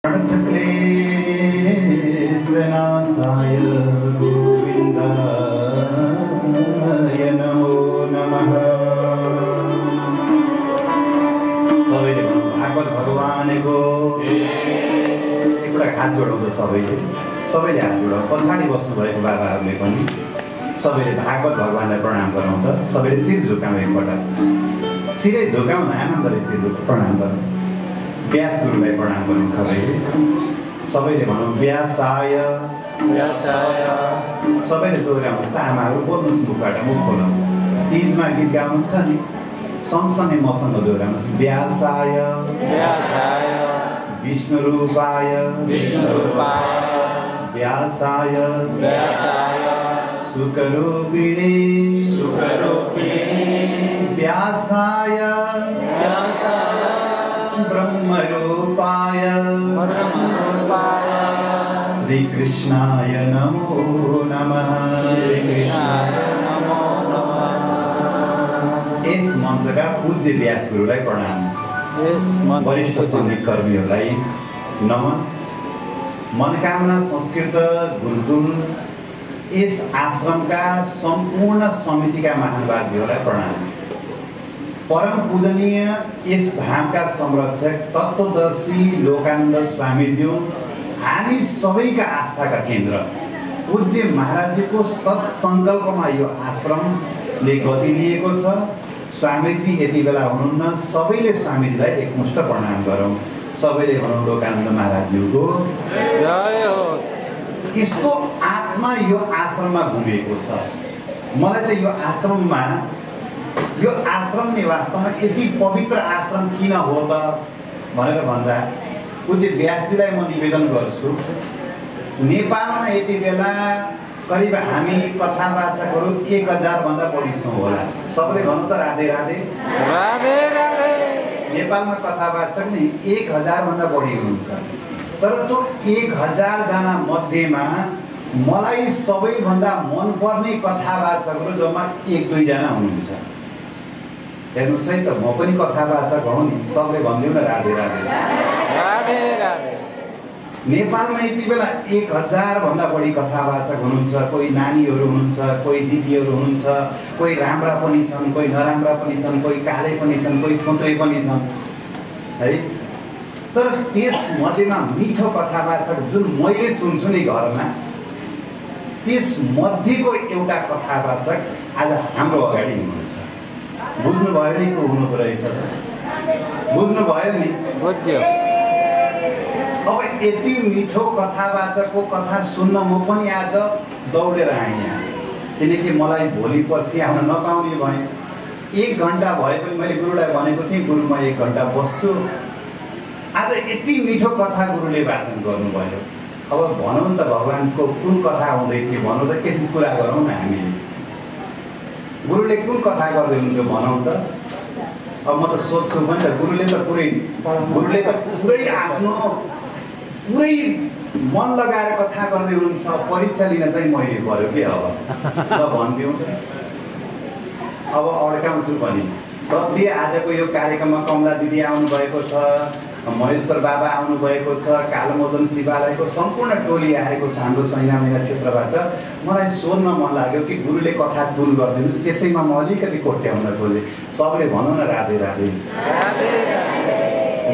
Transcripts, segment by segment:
क्लेशनाशाय गोविन्दाय नमो नमः। सबैले भागवत भगवानको एउटा हात जोडाउँछ। सबैले हात जोडाउँ। पछाडि बस्नुभएको बाबाहरूले पनि सबैले भागवत भगवानलाई प्रणाम गरौँ। त सबैले शिर झुकाउँ एकपटक। शिरै झुकाउँ न, आनन्दले शिर प्रणाम गरौँ। व्यास गुरुलाई प्रणाम गरौँ। सबैले भनौँ व्यासाय व्यासाय। सबैले दोहोऱ्याउनुहोस् त। आमाहरू बोल्नुहोस्, मुखबाट मुख खोल्नु। तिजमा गीत गाउनुहुन्छ नि, सँगसँगै मसँग दोहोऱ्याउनुहोस्। व्यासाय व्यासाय विष्णुरूपाय विष्णुरूपाय व्यासाय व्यासाय सुखरूपिणे सुखरूपिणे व्यासाय व्यासाय ब्रह्मरूपाय ब्रह्मरूपाय श्रीकृष्णाय नमो नमः। श्रीकृष्णाय नमो नमः। यस मञ्चका पूज्य व्यास गुरुलाई प्रणाम। वरिष्ठ सङ्गीत कर्मीहरूलाई नमन। मनोकामना संस्कृत गुरुकुल यस आश्रमका सम्पूर्ण समितिका महानुभावहरूलाई प्रणाम। परम पूजनीय यस धामका संरक्षक तत्त्वदर्शी लोकानन्द स्वामीज्यू, हामी सबैका आस्थाका केन्द्र पूज्य महाराजजीको सत्सङ्कल्पमा यो आश्रमले गति लिएको छ। स्वामीजी यति बेला हुनुहुन्न। सबैले स्वामीजीलाई एकमुष्ट प्रणाम गरौँ। सबैले भनौँ लोकानन्द महाराजज्यूको जय हो। यस्तो आत्मा यो आश्रममा घुमेको छ। मलाई त यो आश्रम नै वास्तवमा यति पवित्र आश्रम किन हो त भनेर भन्दा पूज्य व्यासजीलाई म निवेदन गर्छु। नेपालमा यति बेला करिब हामी कथावाचकहरू 1000 भन्दा बढी छौँ होला। सबैले भन्नु त राधे राधे राधे राधे। नेपालमा कथावाचक नै 1000 भन्दा बढी हुनुहुन्छ। तर त्यो 1000 जना मध्येमा मलाई सबैभन्दा मनपर्ने कथावाचकहरू जम्मा 1-2 जना हुनुहुन्छ। हेर्नुहोस् है त, म पनि कथावाचक हौ नि। सबले भनिदिउँ न राधे राधे राधे राधे। नेपालमा यति बेला 1000 भन्दा बढी कथावाचक हुनुहुन्छ। कोही नानीहरू हुनुहुन्छ, कोही दिदीहरू हुनुहुन्छ, कोही राम्रा पनि छन्, कोही नराम्रा पनि छन्, कोही काले पनि छन्, कोही थुत्रे पनि छन् है। तर त्यस मध्येमा मिठो कथावाचक जुन मैले सुन्छु नि घरमा, त्यस मध्येको एउटा कथावाचक आज हाम्रो अगाडि हुनुहुन्छ। बुझ्नुभयो नि को हुनुको रहेछ? बुझ्नुभयो नि? बुझ्यो। अब यति मिठो कथावाचकको कथा सुन्न म पनि आज दौडेर आएँ यहाँ, किनकि मलाई भोलि पर्सि आउन नपाउने भएँ। 1 घन्टा भए पनि मैले गुरुलाई भनेको थिएँ, गुरु म 1 घन्टा बस्छु। आज यति मिठो कथा गुरुले वाचन गर्नुभयो। अब भनौँ त भगवानको कुन कथा हुँदै थियो, भनौँ त के कुरा गरौँ न हामीले। गुरुले कुन कथा गर्दै हुन्थ्यो भनौँ त। अब म त सोध्छु पनि त, गुरुले त पुरै आफ्नो पुरै मन लगाएर कथा गर्दै हुनुहुन्छ। परीक्षा लिन चाहिँ मैले पऱ्यो कि अब ल भनिदिउँ। अब अड्काउँछु पनि। श्रद्धेय आजको यो कार्यक्रममा कमला दिदी आउनुभएको छ, महेश्वर बाबा आउनुभएको छ, कालमोचन शिवालयको सम्पूर्ण टोली आएको छ हाम्रो सैनामेला क्षेत्रबाट। मलाई सोध्न मन लाग्यो कि गुरुले कथा कुन गरिदिनु, त्यसैमा म अलिकति कोट्याउन खोजेँ। सबले भनौँ न राधे राधे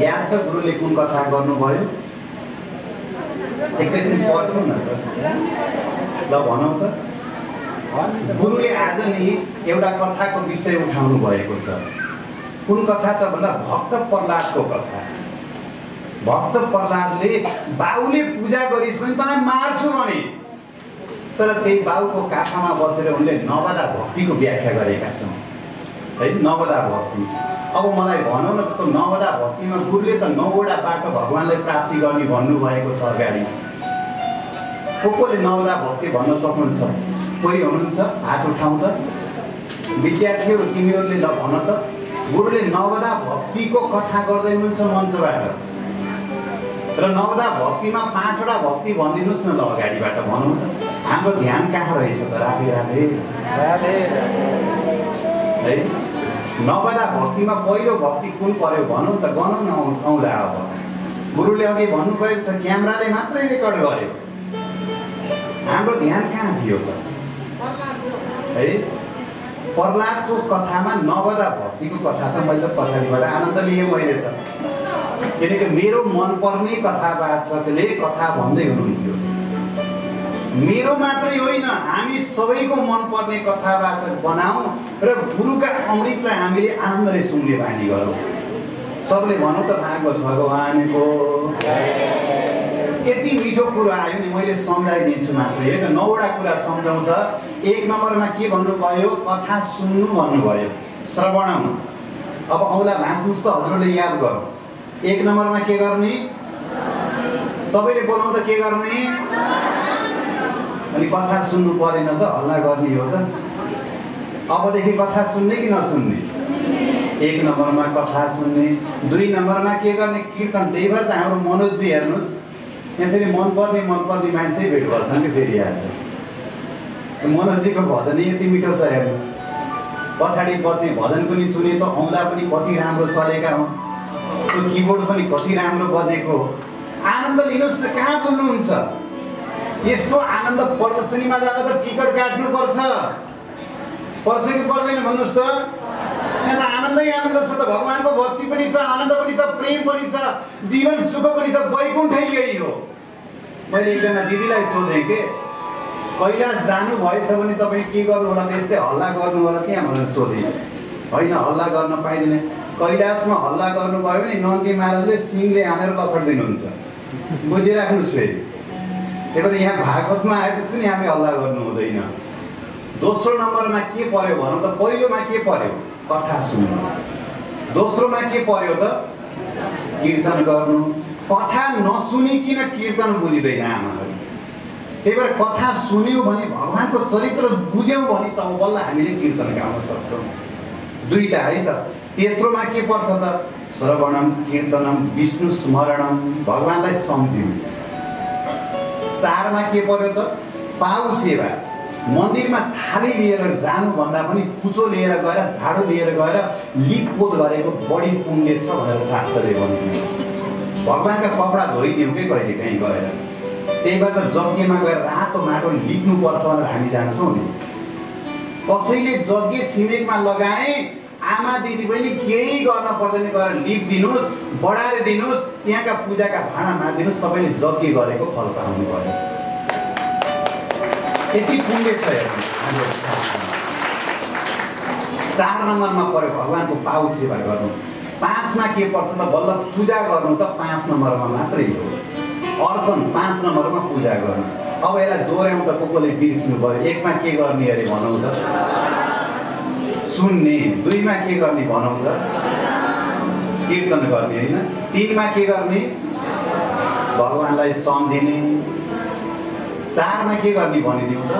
याद छ गुरुले कुन कथा गर्नुभयो? एकैछिन पढ्नु न त, ल भनौँ त। गुरुले आज नि एउटा कथाको विषय उठाउनु भएको छ। कुन कथा त भन्दा भक्त प्रह्लादको कथा। भक्त प्रह्लादले बाउले पूजा गरिस् भने तँलाई मार्छु भने, तर त्यही बाउको काखमा बसेर उनले नवदा भक्तिको व्याख्या गरेका छन् है। नवदा भक्ति। अब मलाई भनौँ न त, नवदा भक्तिमा गुरुले त 9वटा बाटो भगवानलाई प्राप्ति गर्ने भन्नुभएको छ अगाडि। कोले 9वटा भक्ति भन्न सक्नुहुन्छ? कोही हुनुहुन्छ? हात उठाउँ त। विद्यार्थीहरू तिमीहरूले ल भन त। गुरुले 9वटा भक्तिको कथा गर्दै हुनुहुन्छ मञ्चबाट, र 9वटा भक्तिमा 5वटा भक्ति भनिदिनुहोस् न ल अगाडिबाट भनौँ त। हाम्रो ध्यान कहाँ रहेछ त? राधे राधे राधे है। 9वटा भक्तिमा पहिलो भक्ति कुन पर्यो भनौँ त, गनौँ न औँला। अब गुरुले अघि भन्नुभएको छ क्यामेराले मात्रै रेकर्ड गर्यो, हाम्रो ध्यान कहाँ थियो त है? प्रहलादको कथामा नवदा भक्तिको कथा त मैले पछाडिबाट आनन्द लिएँ मैले त, किनकि मेरो मनपर्ने कथावाचकले कथा भन्दै हुनुहुन्थ्यो। मेरो मात्रै होइन, हामी सबैको मनपर्ने कथावाचक बनाऊ र गुरुका अमृतलाई हामीले आनन्दले सुन्ने बानी गरौँ। सबले भनौँ त भागवत भगवानको यति मिठो कुरा आयो नि, मैले सम्झाइदिन्छु मात्रै। हेर्नु 9वटा कुरा सम्झाउँ त। 1 नम्बरमा के भन्नुभयो? कथा सुन्नु भन्नुभयो, श्रवणम। अब औला भाँच्नुहोस् त, हजुरले याद गरौँ। 1 नम्बरमा के गर्ने? सबैले बोलाउँ त, के गर्ने? अनि कथा सुन्नु परेन त, हल्ला गर्ने हो त। अबदेखि कथा सुन्ने कि नसुन्ने? 1 नम्बरमा कथा सुन्ने। 2 नम्बरमा के गर्ने? कीर्तन। त्यही भएर त हाम्रो मनोजजी हेर्नुहोस्, यहाँ फेरि मनपर्ने मान्छे भेट गर्छ नि फेरि आज। मनोजीको भजन यति मिठो छ हेर्नुहोस्। पछाडि बसेँ, भजन पनि सुने त, औँला पनि कति राम्रो चलेका हुन्, त्यो किबोर्ड पनि कति राम्रो बजेको। आनन्द लिनुहोस् न, कहाँ बोल्नुहुन्छ? यस्तो आनन्द प्रदर्शनीमा जाँदा त टिकट काट्नुपर्छ, पर्छ कि पर्दैन भन्नुहोस् त? यहाँ त आनन्दै आनन्द छ त, भगवानको भक्ति पनि छ, आनन्द पनि छ, प्रेम पनि छ, जीवन सुख पनि छ, वैकुण्ठै यही हो। मैले एकजना दिदीलाई सोधेँ के कैलाश जानु भएछ भने तपाईँ के गर्नु होला त? यस्तै हल्ला गर्नु होला त्यहाँ भनेर सोधेँ। होइन, हल्ला गर्न पाइँदैन। कैलाशमा हल्ला गर्नुभयो भने नन्दी महाराजले सिंहले हानेर लखडिदिनुहुन्छ, बुझिराख्नुहोस् फेरि। त्यही भएर यहाँ भागवतमा आएपछि पनि हामी हल्ला गर्नु हुँदैन। दोस्रो नम्बरमा के पर्यो भनौँ त? पहिलोमा के पर्यो? कथा सुन्नु। दोस्रोमा के पर्यो त? कीर्तन गर्नु। कथा नसुनिकन कीर्तन बुझिँदैन आमाहरू। त्यही भएर कथा सुन्यौँ भने, भगवानको चरित्र बुझ्यौँ भने तब बल्ल हामीले कीर्तन गाउन सक्छौँ। 2टा है त। तेस्रोमा के पर्छ त? श्रवणम, कीर्तनम, विष्णु स्मरणम, भगवानलाई सम्झ्यौँ। 4मा के पर्यो त? पाउ सेवा। मन्दिरमा थाली लिएर जानुभन्दा पनि कुचो लिएर गएर, झाडु लिएर गएर लिपपोत गरेको बढी पुण्य छ भनेर शास्त्रले भन्थ्यो। भगवानका कपडा धोइदिउँ कि कहिले काहीँ गएर। त्यही भएर त यज्ञमा गएर रातो माटो लिप्नुपर्छ भनेर हामी जान्छौँ नि। कसैले यज्ञ छिमेकमा लगाए, आमा दिदी बहिनी केही गर्न पर्दैन, गएर लिपिदिनुहोस्, बढाएर दिनुहोस्, त्यहाँका पूजाका भाँडा मारिदिनुहोस्, तपाईँले यज्ञ गरेको फल पाउनु भयो। यति पुण्य छ हाम्रो। 4 नम्बरमा पर्यो भगवानको पाउ सेवा गर्नु। 5मा के पर्छ त? बल्ल पूजा गर्नु त 5 नम्बरमा मात्रै हो। अर्चन 5 नम्बरमा पूजा गर्नु। अब यसलाई दोहोऱ्याउँ त कोले बिर्सिनु भयो। 1मा के गर्ने अरे भनौँ त? सुन्ने। 2मा के गर्ने भनौँ त? कीर्तन गर्ने होइन। 3मा के गर्ने? भगवानलाई सम्झिने। 4मा के गर्ने भनिदिउँ त?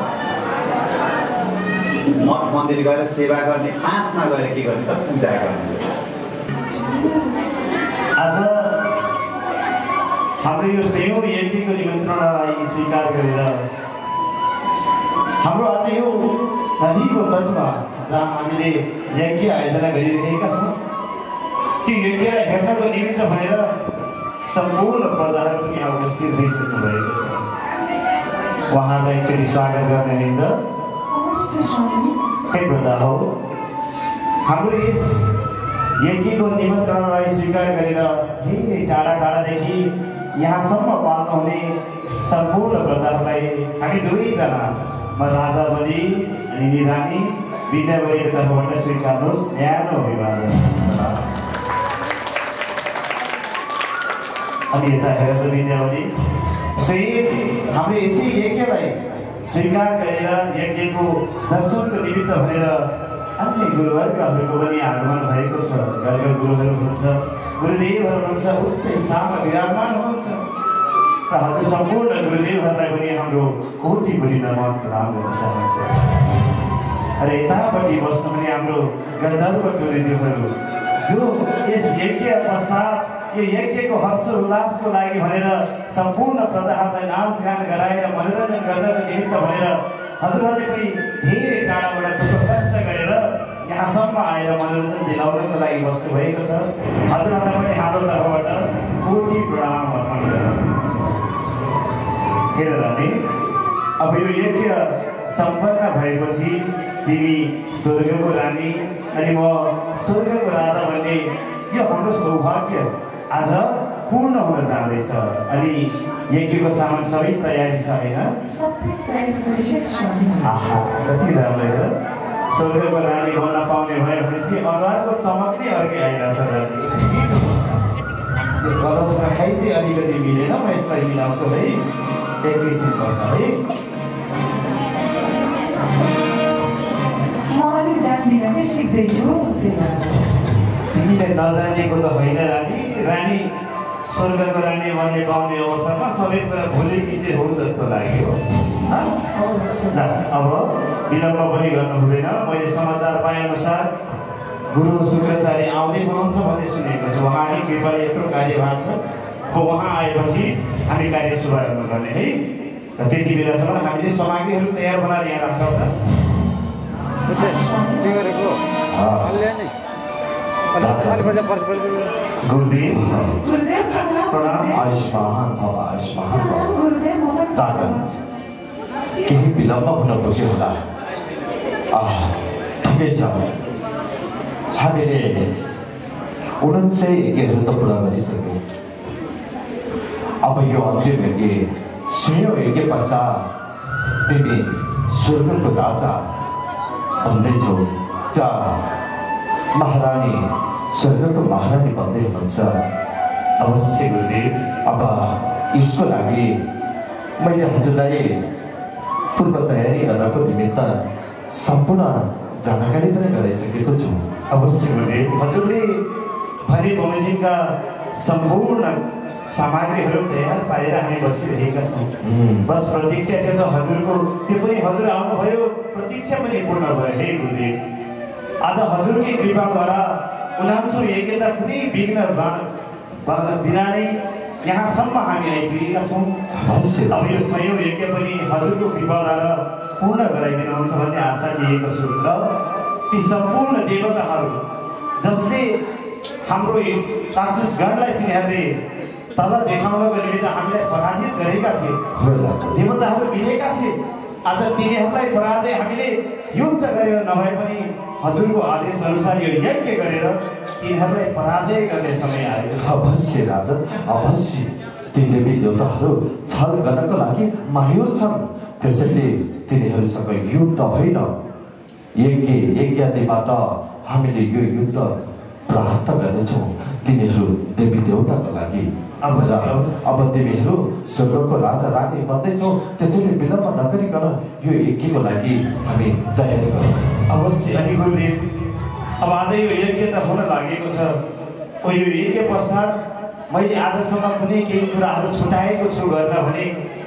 मठ मन्दिर गएर सेवा गर्ने। 5मा गएर के गर्ने त? पूजा गर्ने। आज हाम्रो यो सेवा यज्ञको निमन्त्रणालाई स्वीकार गरेर हाम्रो आज यो नदीको तटमा जहाँ हामीले यज्ञ आयोजना गरिरहेका छौँ, त्यो यज्ञलाई हेर्नको निमित्त भनेर सम्पूर्ण प्रजाहरू पनि यहाँ उपस्थित भइसक्नु भएको छ। उहाँलाई एकचोटि स्वागत गर्ने निमित्त खै प्रजा हो, हाम्रो यस यज्ञको निमन्त्रणालाई स्वीकार गरेर धेरै टाढा टाढादेखि यहाँसम्म पाल्नुहुने सम्पूर्ण प्रजाहरूलाई हामी दुवैजना, म राजा बलि अनि निरानी विद्यावलीको तर्फबाट स्वीकार्नुहोस् न्यानो अभिवादन। अनि यता हेरेर विद्यावली सहित हाम्रो यसै यज्ञलाई स्वीकार गरेर यज्ञको दर्शनको निमित्त भनेर अन्य गुरुवर्गहरूको पनि आगमन भएको छ। घर गुरुहरू हुनुहुन्छ, गुरुदेवहरू हुनुहुन्छ, उच्च स्थानमा विराजमान हुनुहुन्छ र हजुर सम्पूर्ण गुरुदेवहरूलाई पनि हाम्रो कोटि नमन प्रणाम गर्न चाहन्छ। र यतापट्टि बस्नु पनि हाम्रो गन्धर्व टुरिज्महरू जो यस यज्ञ पश्चात यो यज्ञको हर्ष उल्लासको लागि भनेर सम्पूर्ण प्रजाहरूलाई नाचगान गराएर मनोरञ्जन गर्नको निमित्त भनेर हजुरहरूले पनि धेरै टाढाबाट दुःख कष्ट गरेर यहाँसम्म आएर मनोरञ्जन दिलाउनको लागि बस्नु भएको छ। हजुरहरूलाई पनि हाम्रो तर्फबाट कोटि प्रणाम अर्पण गर्न चाहन्छु। हेर रानी, अब यो यज्ञ सम्पन्न भएपछि तिमी स्वर्गको रानी अनि म स्वर्गको राजा भन्ने यो हाम्रो सौभाग्य आज पूर्ण हुन जाँदैछ। अनि यज्ञको सामान सबै तयारी छ होइन? आहा, कति राम्रो हेर। स्वर्गको रानी बन्न पाउने भयो भनेपछि अनुहारको चमक नै अर्कै आइरहेछ। यो कलश राखाइ चाहिँ अलिकति मिलेन, म यसलाई मिलाउँछु है, एकैछिन पर्छ है। तिमीले नजानेको त होइन रानी। रानी स्वर्गको रानी बन्ने पाउने अवसरमा सबै कुरा भोलिकी चाहिँ हो जस्तो लाग्यो। अब विलम्ब पनि गर्नु हुँदैन। मैले समाचार पाएअनुसार गुरु शुक्राचार्य आउँदै हुनुहुन्छ भन्ने सुनेको छु। उहाँकै कृपाले यत्रो कार्य भएको छ। अब उहाँ आएपछि हामी कार्य शुभारम्भ गर्ने है। र त्यति बेलासम्म हामीले सामग्रीहरू तयार बनाएर यहाँ राख्छौँ त। गुरुदेव प्रणाम। आयुष्मान भव, आयुष्मान भव। राजन, केही विलम्ब हुन पुग्यो होला। ठिकै छ, हामीले 49 यज्ञहरू त पुरा गरिसक्यौँ। अब यो अन्तिम यज्ञ 100 यज्ञ पश्चात तिमी स्वर्गको राजा बन्दैछौ र महारानी स्वर्गको महारानी बन्दै हुनुहुन्छ। अवश्य गुरुदेव। अब यसको लागि मैले हजुरलाई पूर्व तयारी गर्नको निमित्त सम्पूर्ण जानकारी पनि गराइसकेको छु। अवश्य गुरुदेव। हजुरले भरे बमोजिमका सम्पूर्ण सामग्रीहरू तयार पारेर हामी बसिरहेका छौँ। बस प्रतीक्षा थियो त हजुरको, त्यो पनि हजुर आउनुभयो, प्रतीक्षा पनि पूर्ण भयो। हे गुरुदेव, आज हजुरकै कृपाद्वारा 49 यज्ञ त कुनै विघ्न बिना नै यहाँसम्म हामी आइपुगेका छौँ। अब यो 100 यज्ञ पनि हजुरको कृपाद्वारा पूर्ण गराइदिनुहुन्छ भन्ने आशा लिएको छु। र ती सम्पूर्ण देवताहरू जसले हाम्रो यस राक्षसगणलाई तिनीहरूले तल देखाउनको निमित्त हामीलाई पराजित गरेका थिए, देवताहरू मिलेका थिए, आज तिनीहरूलाई पराजय हामीले युद्ध गरेर नभए पनि हजुरको आदेश अनुसार यो यज्ञ गरेर तिनीहरूलाई पराजय गर्ने समय आएको छ। अवश्य राजन, अवश्य। ती देवी देवताहरू छल गर्नको लागि माहिर छन्। त्यसैले तिनीहरूसँग युद्ध होइन, यज्ञादिबाट हामीले यो युद्ध परास्त गर्नेछौँ तिनीहरू देवी देवताको लागि। अब तिमीहरू स्वर्गको राजा रानी बन्दैछौ, त्यसैले विलम्ब नगरिकन यो यज्ञको लागि हामी तयारी गरौँ। अवश्य। अनि गुरुदेव, अब आज यो यज्ञ त हुन लागेको छ। यो यज्ञ पश्चात मैले आजसम्म कुनै केही कुराहरू छुटाएको छु गर्न भने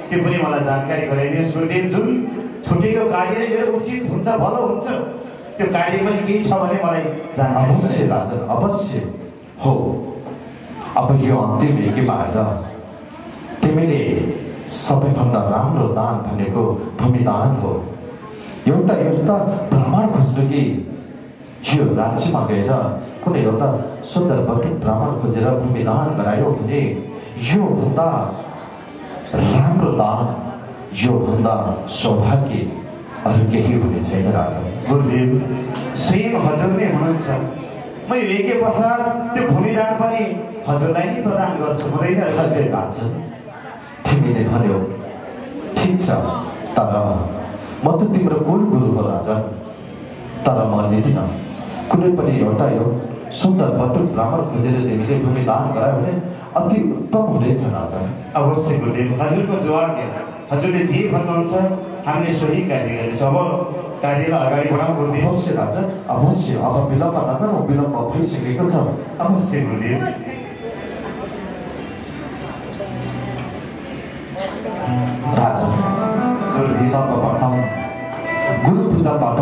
त्यो पनि मलाई जानकारी गराइदिनुहोस् गुरुदेव। जुन छुटेको कार्यले मेरो उचित हुन्छ, भलो हुन्छ, त्यो कार्य पनि केही छ भने मलाई जानकारी। अवश्य राजन, अवश्य हो। अब यो अन्तिम यज्ञमा आएर तिमीले सबैभन्दा राम्रो दान भनेको भूमिदान हो। एउटा ब्राह्मण खोज्नु कि यो राज्यमा गएर कुनै एउटा सुन्दर बटुक ब्राह्मण खोजेर भूमिदान गरायो भने यो भन्दा राम्रो दान, यो भन्दा सौभाग्य अरू केही हुने छैन राजा। गुरुदेव, स्वयं हजुर नै हुनुहुन्छ। म यो यज्ञ पश्चात त्यो भूमिदान पनि हजुरलाई नै प्रदान गर्छु, हुँदैन? राजा, तिमीले भन्यो ठिक छ, तर म त तिम्रो कुल गुरु हो राजा। तर म लिदिनँ। कुनै पनि एउटा यो सुन्दर बटुक ब्राह्मण खोजेर तिमीले भूमिदान गरायो भने अति उत्तम हुनेछ राजा। अवश्य गुरुदेव, हजुरको जवाब दिएर हजुरले जे भन्नुहुन्छ हामीले सोही कार्य गर्छौँ। अब कार्यलाई अगाडि बढाउँ गुरुदेव। अवश्य राजा, अवश्य। अब विलम्ब नगरौँ, विलम्ब भइसकेको छ। अवश्य गुरुदेव। राजा, सर्वप्रथम गुरु पूजाबाट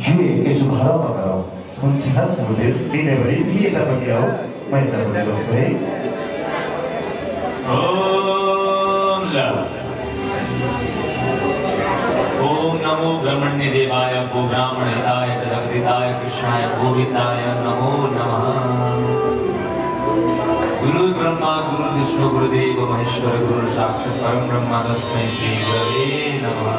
यो यज्ञ शुभारम्भ गरौँ। हुन्छ गुरुदेव। दिनैभरि यतापट्टि आऊ, म यतापट्टि बस्छु है। ओम नमो ब्रह्मण्य देवाय गो ब्राह्मणहिताय च जगदिताय कृष्णाय गोविंदाय नमो नमः। गुरु ब्रह्मा गुरु विष्णु गुरुदेव महेश्वर गुरु साक्षात् परम ब्रह्म तस्मै श्री गुरवे नमः।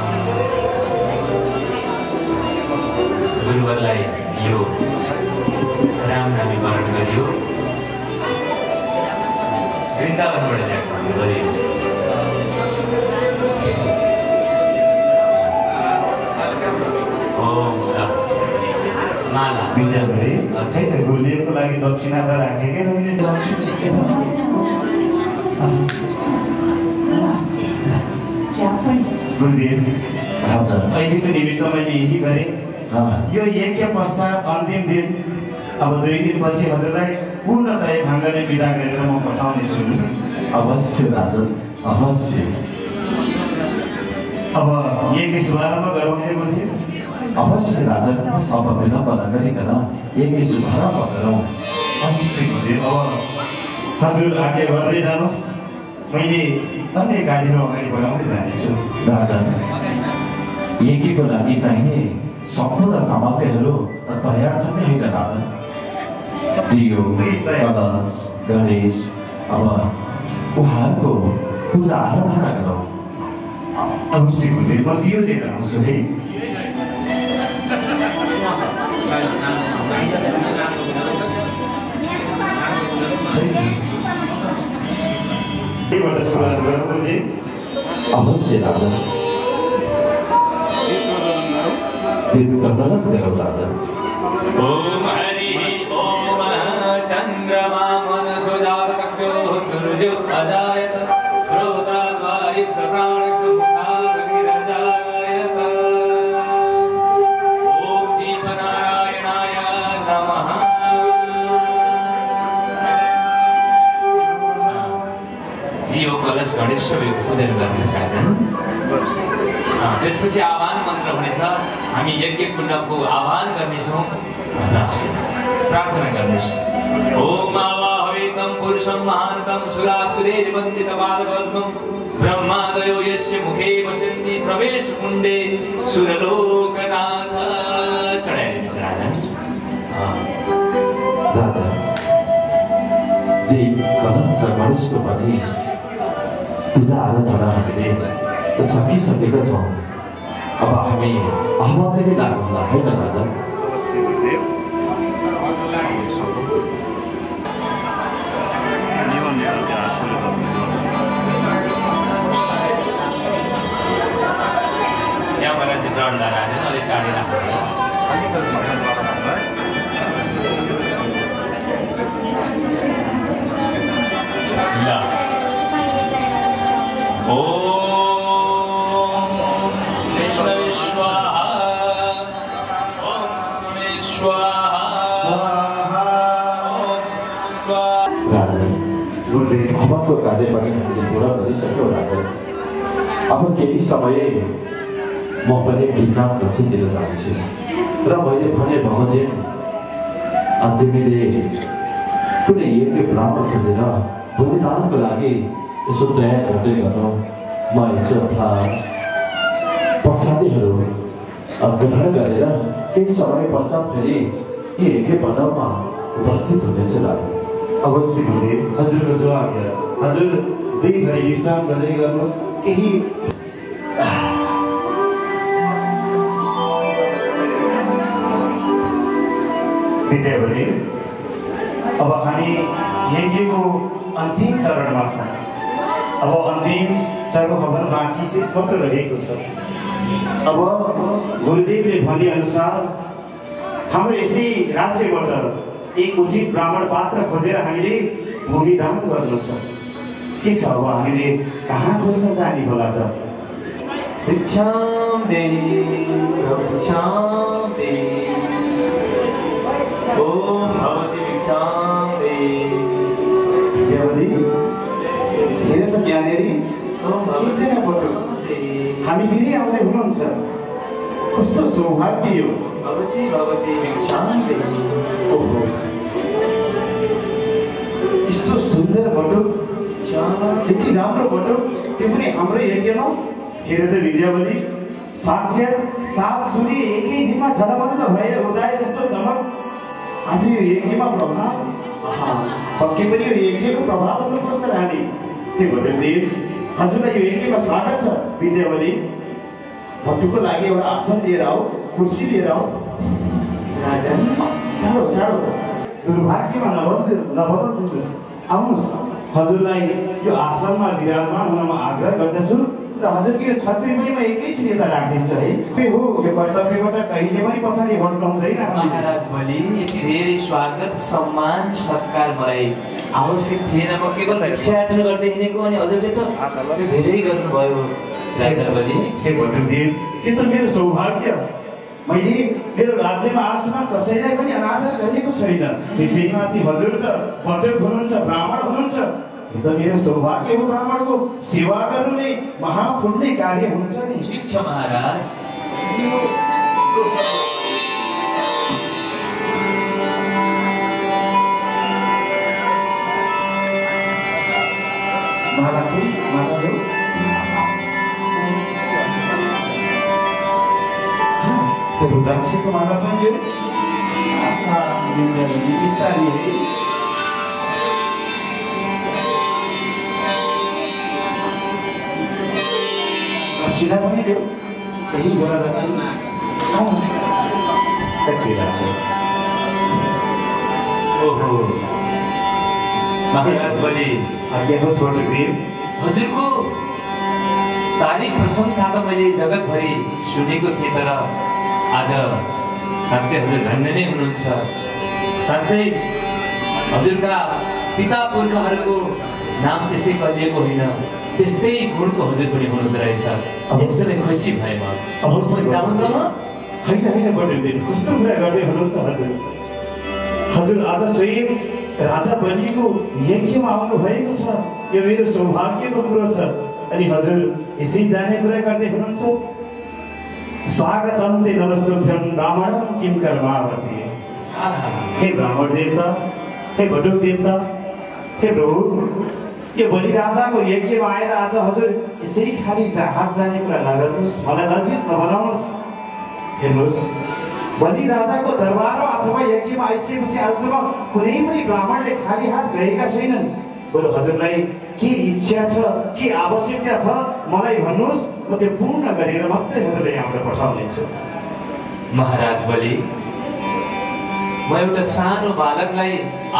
गुरुवरलाई यो राम नामी वर्ण गरियो वृन्दावनबाट ल्याएको गरियो। विद्याभरि खै त गुरुदेवको लागि दक्षिणा त राखेकै रहेछ। गुरुदेव अहिलेको निमित्त मैले यही गरेँ। यो यज्ञ पश्चात अन्तिम दिन अब 2 दिनपछि हजुरलाई पूर्णतया ढङ्गले विदा गरेर म पठाउनेछु। अवश्य राजन, अवश्य। अब यज्ञ शुभारम्भ गरौँ है गुरुदेव। अवश्य राजन, अब विलम्ब नगरिकन यज्ञ शुभारम्भ गरौँ। अवश्य गुरुदेव। अब हजुर आज्ञा गर्दै जानुहोस्, मैले अन्य गाडीमा अगाडि बढाउँदै जानेछु। राजन, यज्ञको लागि चाहिने सम्पूर्ण सामग्रीहरू तयार छन् नि होइन राजन? दियो, कलश, गणेश, अब उहाँहरूको पूजा आराधना गरौँ। अवश्य गुरुदेव, म दियो लिएर आउँछु है। अवश्य राजन, प्रज्वलन गरौँ राजन। ओम हरि ओम चंद्रमा मनसो जातचक्षुः सूर्यो अजायत क्रोधाद्वारिस् प्राणसमुखादगिरजायत। ओम दीपनारायणाय नमः। यो कलश गणेश पूजन गर्ने साधन। त्यसपछि आह्वान मन्त्र हुनेछ। हामी यज्ञ कुण्डको आह्वान गर्नेछौँ। प्रार्थना गर्नुहोस्। ओम आवाहवेतं पुरुषं महान्तं सुरासुरैर्वन्दितपादपद्मं ब्रह्मादयो यस्य मुखे वसन्ति प्रवेश कुण्डे सुरलोकनाथ। चढाइदिनुहोस् राजा। दीप, कलश र गणेशको पनि पूजा आराधना हामीले सकिसकेका छौँ। अब हामी आह्वानले लाग्नु होला होइन राजा? यहाँबाट चित्रण लगाएर अलिक टाढी राख्नु। हवनको कार्य पनि हामीले पुरा गरिसक्यौँ राजा। अब केही समय म पनि विश्राम कक्षतिर जान्छु र मैले भने बमोजिम तिमीले कुनै एक ब्राह्मण खोजेर बलिदानको लागि यसो तयार गर्दै गर्नु। म यसो पश्चातीहरू ग्रहण गरेर केही समय पश्चात फेरि यी एकै पटलमा उपस्थित हुनेछु राजा। अवश्य गुरुदेव, हजुरको जो आज्ञा। हजुर 2 घडी विश्राम गर्दै गर्नुहोस्। केही विद्याभरि अब हामी यज्ञको अन्तिम चरणमा छौँ। अब अन्तिम चरणभवन बाँकी शेष मात्र रहेको छ। अब गुरुदेवले भनेअनुसार हाम्रो यसै राज्यबाट एक उचित ब्राह्मण पात्र खोजेर हामीले भूमिदान गर्नु छ। के छ अब हामीले कहाँ खोज्न जाने होला त? भिक्षाम देहि ओम भगवती भिक्षाम देहि। देवदी हेर त ज्ञानेरी, हामी धेरै आउँदै हुनुहुन्छ। कस्तो सौभाग्य यो। भगवती भिक्षाम देहि। ओहो, यस्तो सुन्दर बटुक, यति राम्रो बटुक, त्यो पनि हाम्रो यज्ञमा। हेर त विद्यावली, साक्षात सात सूर्य एकै दिनमा झलमल्ल भएर उदाए जस्तो चमक आज यो यज्ञमा प्रभाव पक्कै पनि यो यज्ञको प्रभाव हुनुपर्छ रानी। त्यही भएर हजुरलाई यो यज्ञमा स्वागत छ। विद्यावली भट्टुको लागि एउटा आसन लिएर आऊ, कुर्सी लिएर आऊ। राजन चाँडो चाँडो दुर्भाग्यमा नबदल्नुहोस्, आउनुहोस्। हजुरलाई यो आसनमा विराजमान हुनमा आग्रह गर्दछु र हजुरको यो छत्री पनि म एकैछिन यता राखिदिन्छु है। के हो यो कर्तव्यबाट कहिले पनि पछाडि हट्नु हुँदैन। महाराज बलि यति धेरै स्वागत सम्मान सत्कार मलाई आवश्यक थिएन। म केवल भिक्षाटन गर्दै हिँडेको अनि हजुरले त धेरै गर्नुभयो राजा बलि। हे भट्टुदेव, के त मेरो सौभाग्य मैले मेरो राज्यमा आसमा कसैलाई पनि अनादर गरेको छैन। त्यसैमाथि हजुर त पटक हुनुहुन्छ, ब्राह्मण हुनुहुन्छ। यो त मेरो सौभाग्य हो। ब्राह्मणको सेवा गर्नु नै महापुण्य कार्य हुन्छ नि। ठिक छ महाराज। रुद्राक्षको माला पनि यो बिस्तारै है। दक्षिणा पनि दियो, त्यही गोरा दक्षिणा। ओहो महाराज बलि, आज्ञा होस् भट्टुदेव। हजुरको तारिफ प्रशंसा त मैले जगतभरि सुनेको थिएँ, तर आज साँच्चै हजुर धन्य नै हुनुहुन्छ। साँच्चै हजुरका पिता पुर्खाहरूको नाम त्यसै गरिएको होइन, त्यस्तै गुणको हजुर पनि हुनुहुँदो रहेछ। एकदमै खुसी भएँ म। जाउँ त म? होइन होइन बटुदेव, कस्तो कुरा गर्दै हुनुहुन्छ हजुर। हजुर आज स्वयं राजा बलिको यज्ञमा आउनु भएको छ। यो मेरो सौभाग्यको कुरो छ। अनि हजुर यसै जाने कुरा गर्दै हुनुहुन्छ। स्वागतम ते नमस्तुभ्यं ब्राह्मणं किं कर्मावति। हे ब्राह्मण देवता, हे भट्टुक देवता, हे प्रभु, यो बलि राजाको यज्ञमा आएर आज हजुर यसै खाली हात जाने कुरा नगर्नुहोस्, मलाई लज्जित नबनाउनुहोस्। हेर्नुहोस्, बलि राजाको दरबारमा अथवा यज्ञमा आइसकेपछि आजसम्म कुनै पनि ब्राह्मणले खाली हात गएका छैनन्। बरु हजुरलाई के इच्छा छ, के आवश्यकता छ मलाई भन्नुहोस्, म त्यो पूर्ण गरेर मात्रै हजुरलाई यहाँबाट पठाउनेछु। महाराज बलि, म एउटा सानो बालकलाई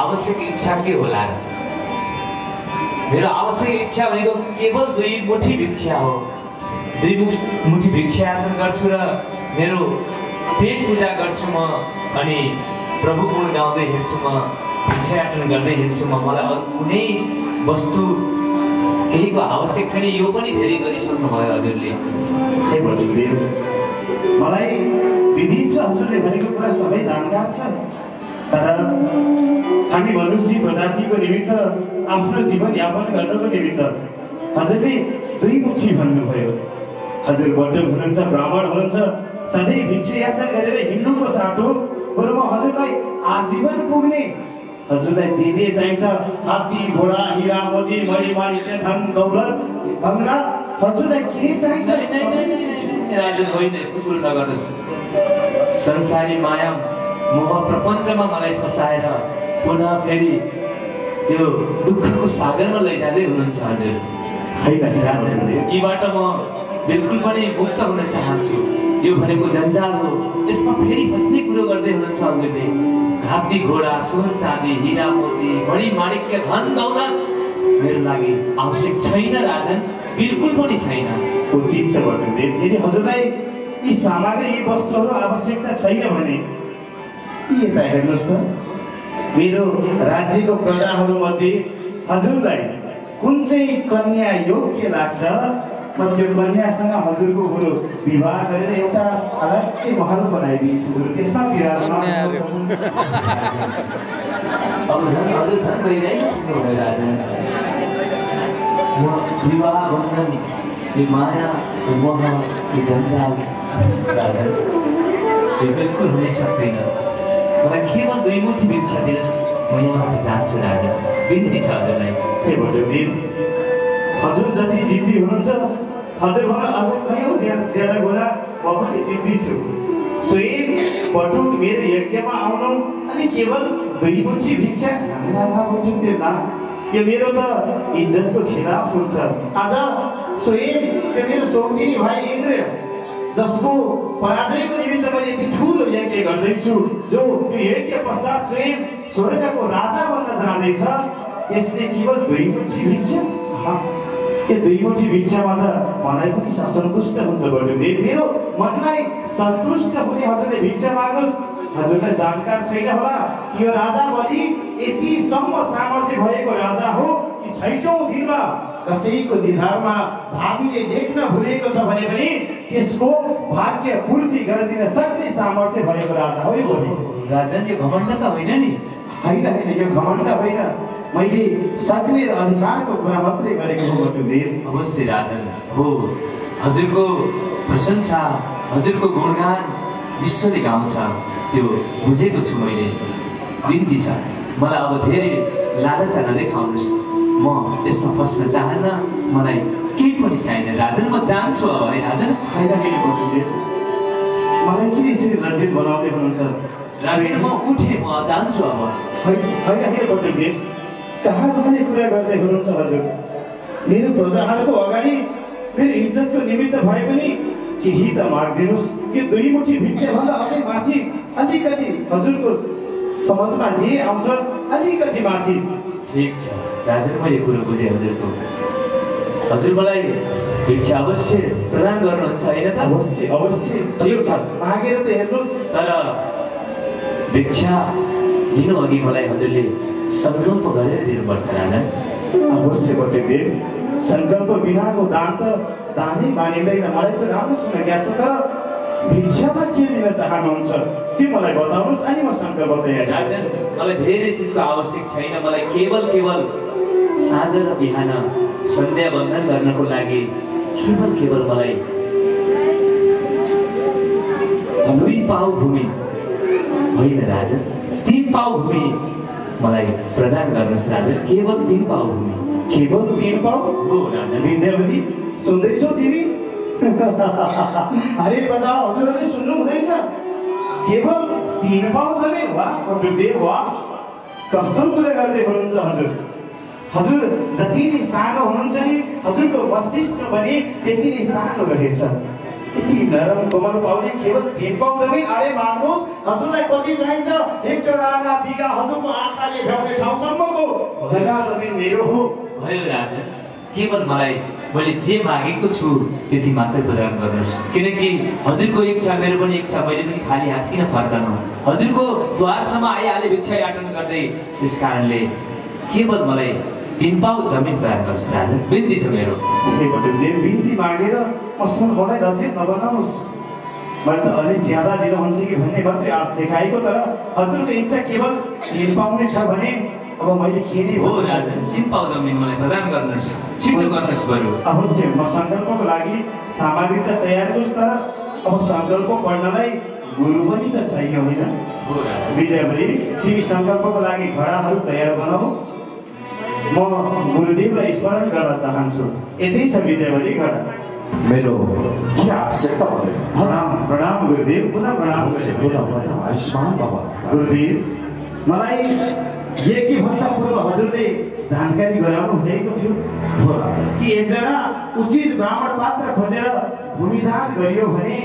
आवश्यक इच्छा के होला? मेरो आवश्यक इच्छा भनेको केवल 2 मुठी भिक्षा हो। 2 मुठी भिक्षा याचन गर्छु र मेरो पेट पूजा गर्छु म, अनि प्रभु गुण गाउँदै हिँड्छु म, भिक्षा याचन गर्दै हिँड्छु म। मलाई अरू कुनै वस्तु केहीको आवश्यक छैन। यो पनि धेरै गरिसक्नु भयो हजुरले। हे भट्टुदेव, मलाई विदित छ हजुरले भनेको कुरा सबै जानकार छ। तर हामी मनुष्य प्रजातिको निमित्त आफ्नो जीवन यापन गर्नको निमित्त हजुरले 2 मुठी भन्नुभयो। हजुर बटुक हुनुहुन्छ, ब्राह्मण हुनुहुन्छ, सधैँ भिक्षा याचन गरेर हिँड्नुको साटो बरु म हजुरलाई आजीवन पुग्ने, हजुरलाई जे चाहिन्छ, हात्ती घोडा हिरा मोती मणि माणिक्य धन दौलत भङ्गा, हजुरलाई के चाहिन्छ? राजा होइन, यस्तो कुरो नगर्नुहोस्। संसारी माया मोह प्रपञ्चमा मलाई फसाएर पुनः फेरि त्यो दुःखको सागरमा लैजाँदै हुनुहुन्छ हजुर। होइन राजा, यीबाट म बिल्कुल पनि मुक्त हुन चाहन्छु। यो भनेको जन्जाल हो, यसमा फेरि फस्ने कुरो गर्दै हुनुहुन्छ हजुरले। हात्ती घोडा सोन चाँदी हिरा मोती मणि माणिक्य धन दौलत मेरो लागि आवश्यक छैन राजन, बिल्कुल पनि छैन। उचित छ भट्टुदेव। यदि हजुरलाई यी सामग्री यी वस्तुहरू आवश्यकता छैन भने यता हेर्नुहोस् त, मेरो राज्यको प्रजाहरूमध्ये हजुरलाई कुन चाहिँ कन्या योग्य लाग्छ, म त्यो कन्यासँग हजुरको बरु विवाह गरेर एउटा अलग्गै महल बनाइदिन्छु। त्यसमा विराजमान अब हजुर झन् गइरहेको राजा। विवाह बन्धन, यो माया, यो मोह, यो जन्जाल राजा, यो बिल्कुल हुनै सक्दैन। मलाई केवल 2 मुठी भिक्षा दिनुहोस्, म यहाँबाट जान्छु राजा। बिन्ती छ हजुरलाई। के भट्टुदेव, हजुर जति जिद्दी हुनुहुन्छ हजुर भन्दा अझ कयौँ ज्यादा गुना म पनि जित्दैछु। स्वयं पटुक मेरो यज्ञमा आउनु अनि केवल 2 मुठी भिक्षा खाना यो मेरो त इज्जतको खिलाफ हुन्छ। आज स्वयं त्यो मेरो सोक्दिनी भाइ इन्द्र जसको पराजयको निमित्त मैले यति ठुलो यज्ञ गर्दैछु, जो यो यज्ञ पश्चात स्वयं स्वर्गको राजा बन्न जाँदैछ, यसले केवल 2 मुठी भिक्षा, यो 2 मुठी भिक्षामा त मलाई पनि सन्तुष्ट हुन्छ बटुदेव। मेरो मनलाई सन्तुष्ट हुने हजुरले भिक्षा माग्नुहोस्। हजुरलाई जानकार छैन होला कि यो राजा बलि यतिसम्म सामर्थ्य भएको राजा हो कि 6औं दिनमा कसैको निधारमा भावीले देख्न भुलेको छ भने पनि त्यसको भाग्य पूर्ति गरिदिन सक्ने सामर्थ्य भएको राजा हो यो बलि। राजन यो घमण्ड त होइन नि? होइन यो घमण्ड होइन, मैले सक्ने र अधिकारको कुरा मात्रै गरेको हो बटुदेव। अवश्य राजन हो, हजुरको प्रशंसा हजुरको गुणगान विश्वले गाउँछ, त्यो बुझेको छु मैले। बिन्ती छ मलाई अब धेरै लालचा नदेखाउनुहोस्, म यसमा फस्न चाहन्न, मलाई केही पनि चाहिँदैन राजन, म जान्छु अब है राजन। होइन बटुदेव, मलाई किन यसरी लज्जित बनाउँदै हुनुहुन्छ राजन? म उठेँ, म जान्छु अब। होइन बटुदेव, कहाँ जाने कुरा गर्दै हुनुहुन्छ हजुर? मेरो प्रजाहरूको अगाडि मेरो इज्जतको निमित्त भए पनि केही त माग्दिनुहोस्। कि 2 मुठी भिक्षाभन्दा अझै माथि अलिकति हजुरको समझमा जे आउँछ अलिकति माथि। ठिक छ राजन, मैले कुरो बुझेँ हजुरको। हजुर मलाई भिक्षा अवश्य प्रदान गर्नुहुन्छ होइन त? अवश्य अवश्य, ठिक छ, मागेर त हेर्नुहोस्। तर भिक्षा दिनु अघि मलाई हजुरले सङ्कल्प गरेर दिनुपर्छ राजन। अवश्य बटुदेव, सङ्कल्प बिनाको दान त दानै मानिँदैन। मलाई त राम्रोसँग ज्ञात छ, तर भिक्षामा के दिन चाहनुहुन्छ त्यो मलाई बताउनुहोस् अनि म सङ्कल्प तयार राजन। मलाई धेरै चिजको आवश्यक छैन, मलाई केवल साँझ र बिहान सन्ध्या बन्धन गर्नको लागि केवल मलाई 2 पाउ भूमि होइन राजन, 3 पाउ भूमि मलाई प्रदान गर्नुहोस् राजन, केवल 3 पाउ भूमि। केवल 3 पाउ हो राजन। विद्यावती सुन्दैछौ तिमी? अरे प्रजा हजुरहरूले सुन्नु हुँदैछ, केवल 3 पाउ जमिन? वाह बटुदेव वाह, कस्तो कुरा गर्दै हुनुहुन्छ हजुर। हजुर जति नै सानो हुनुहुन्छ नि, हजुरको मस्तिष्क पनि त्यति नै सानो रहेछ। यति नरम कोमल पाउने केवल 3 पाउ जमिन? अरे माग्नुहोस्, हजुरलाई कति चाहिन्छ? 1 आधा बिघा हजुरको आँखाले भ्याउने ठाउँसम्मको जग्गा जमिन मेरो हो। भयो राजन, केवल मलाई मैले जे मागेको छु त्यति मात्रै प्रदान गर्नुहोस्, किनकि हजुरको इच्छा मेरो पनि इच्छा, मैले पनि खाली हात किन फर्कनु? हजुरको द्वारसम्म आइहाले भिक्षा याटन गर्दै, त्यस कारणले केवल मलाई 3 पाउ जमिन प्रदान गर्नुहोस् राजन, बिन्ती छ मेरो। बिन्ती मागेर मलाई लज्जित नबनाउनुहोस्। मैले त अलि ज्यादा दिनुहुन्छ कि भन्ने मात्रै आश देखाएको, तर हजुरको इच्छा केवल 3 पाउ नै छ भने अब मैले के नै हो राजन, 3 पाउ जमिन मलाई प्रदान गर्नुहोस्, छिटो गर्नुहोस् बरु। अवश्य, म सङ्कल्पको लागि सामग्री त तयार गर्छु, तर अब सङ्कल्प पढ्नलाई गुरु पनि त चाहियो होइन? हो राजन। विजयवती, तिमी सङ्कल्पको लागि घडाहरू तयार बनाऊ, म गुरुदेवलाई स्मरण गर्न चाहन्छु। यतै छ विजयवती घडा। मेरो के आवश्यकता भयो? प्रणाम प्रणाम गुरुदेव, पुनः प्रणाम। आयुष्मान बाबा। गुरुदेव, मलाई यज्ञभन्दा पूर्व हजुरले जानकारी गराउनु भएको थियो हो राजा कि एकजना उचित ब्राह्मण पात्र खोजेर भूमिदान गरियो भने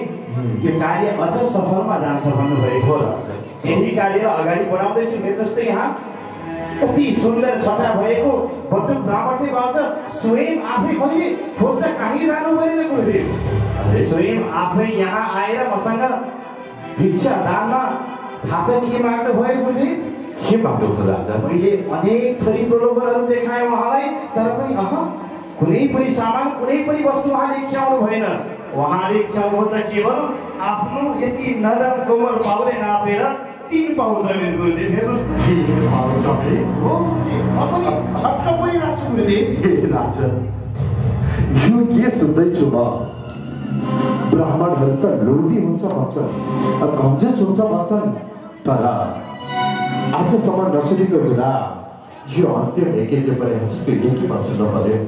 यो कार्य अझ सफलमा जान्छ भन्नुभएको हो राजा। यही कार्य अगाडि बढाउँदैछु। हेर्नुहोस् त यहाँ कति सुन्दर छटा भएको बटुक ब्राह्मणले बाँच्छ। स्वयं आफै मैले खोज्न कहीँ जानु परेन गुरुदेव, स्वयं आफै यहाँ आएर मसँग भिक्षा दानमा थाहा छ के माग्नु भयो गुरुदेव? के माग्नु भयो राजा? मैले अनेक थरी प्रलोभनहरू देखाएँ उहाँलाई, तर पनि कुनै पनि सामान कुनै पनि वस्तु उहाँले इच्छाउनु भएन। उहाँले इच्छाउनु त केवल आफ्नो यति नरम कोमल पाउले नापेर 3 पाउ जमिन गुरुदेव। हेर्नुहोस् छक्क पनि राख्छु गुरुदेव। राजा यो के सुन्दैछु म? ब्राह्मणहरू त लोभी हुन्छ भन्छन्, कन्जुस हुन्छ भन्छन्, तर आजसम्म नसुनेको कुरा यो अन्तिम एकै पनि हजुरको एकीमा सुन्नु पर्यो।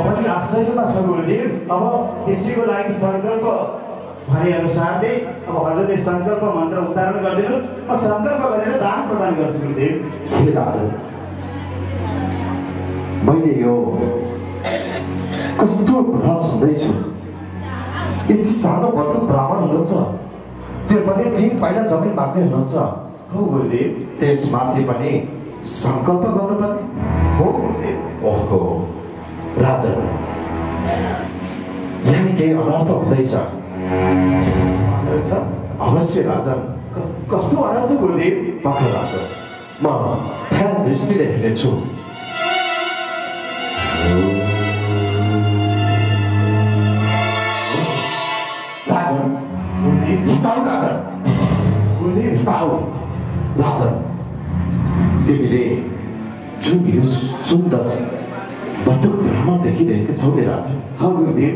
पनि आश्चर्यमा छ गुरुदेव। अब त्यसैको लागि सङ्कल्प भने अनुसारले अब हजुरले सङ्कल्प मन्त्र उच्चारण गरिदिनुहोस्। म सङ्कल्प गरेर दान प्रदान गर्छु गुरुदेव। हे राजन, मैले यो कस्तो कुरा सुन्दैछु। यति सानो बटुक ब्राह्मण हुनुहुन्छ, त्यो पनि 3 पाइला जमिन माग्दै हुनुहुन्छ। हो गुरुदेव। त्यसमाथि पनि सङ्कल्प गर्नुपर्ने हो गुरुदेव। ओहो राजन, यहाँ केही अनर्थ हुँदैछ। अनर्थ? अवश्य राजन। कस्तो अनर्थ गुरुदेव? पख राजन, म ध्यान दृष्टिले हेर्नेछु। राजन, गुरुदेव। राजन, गुरुदेव। राजन, तिमीले जुन यो सुन्दर बटुक ब्राह्मण देखिरहेको छौ नि राजन। हाँ गुरुदेव।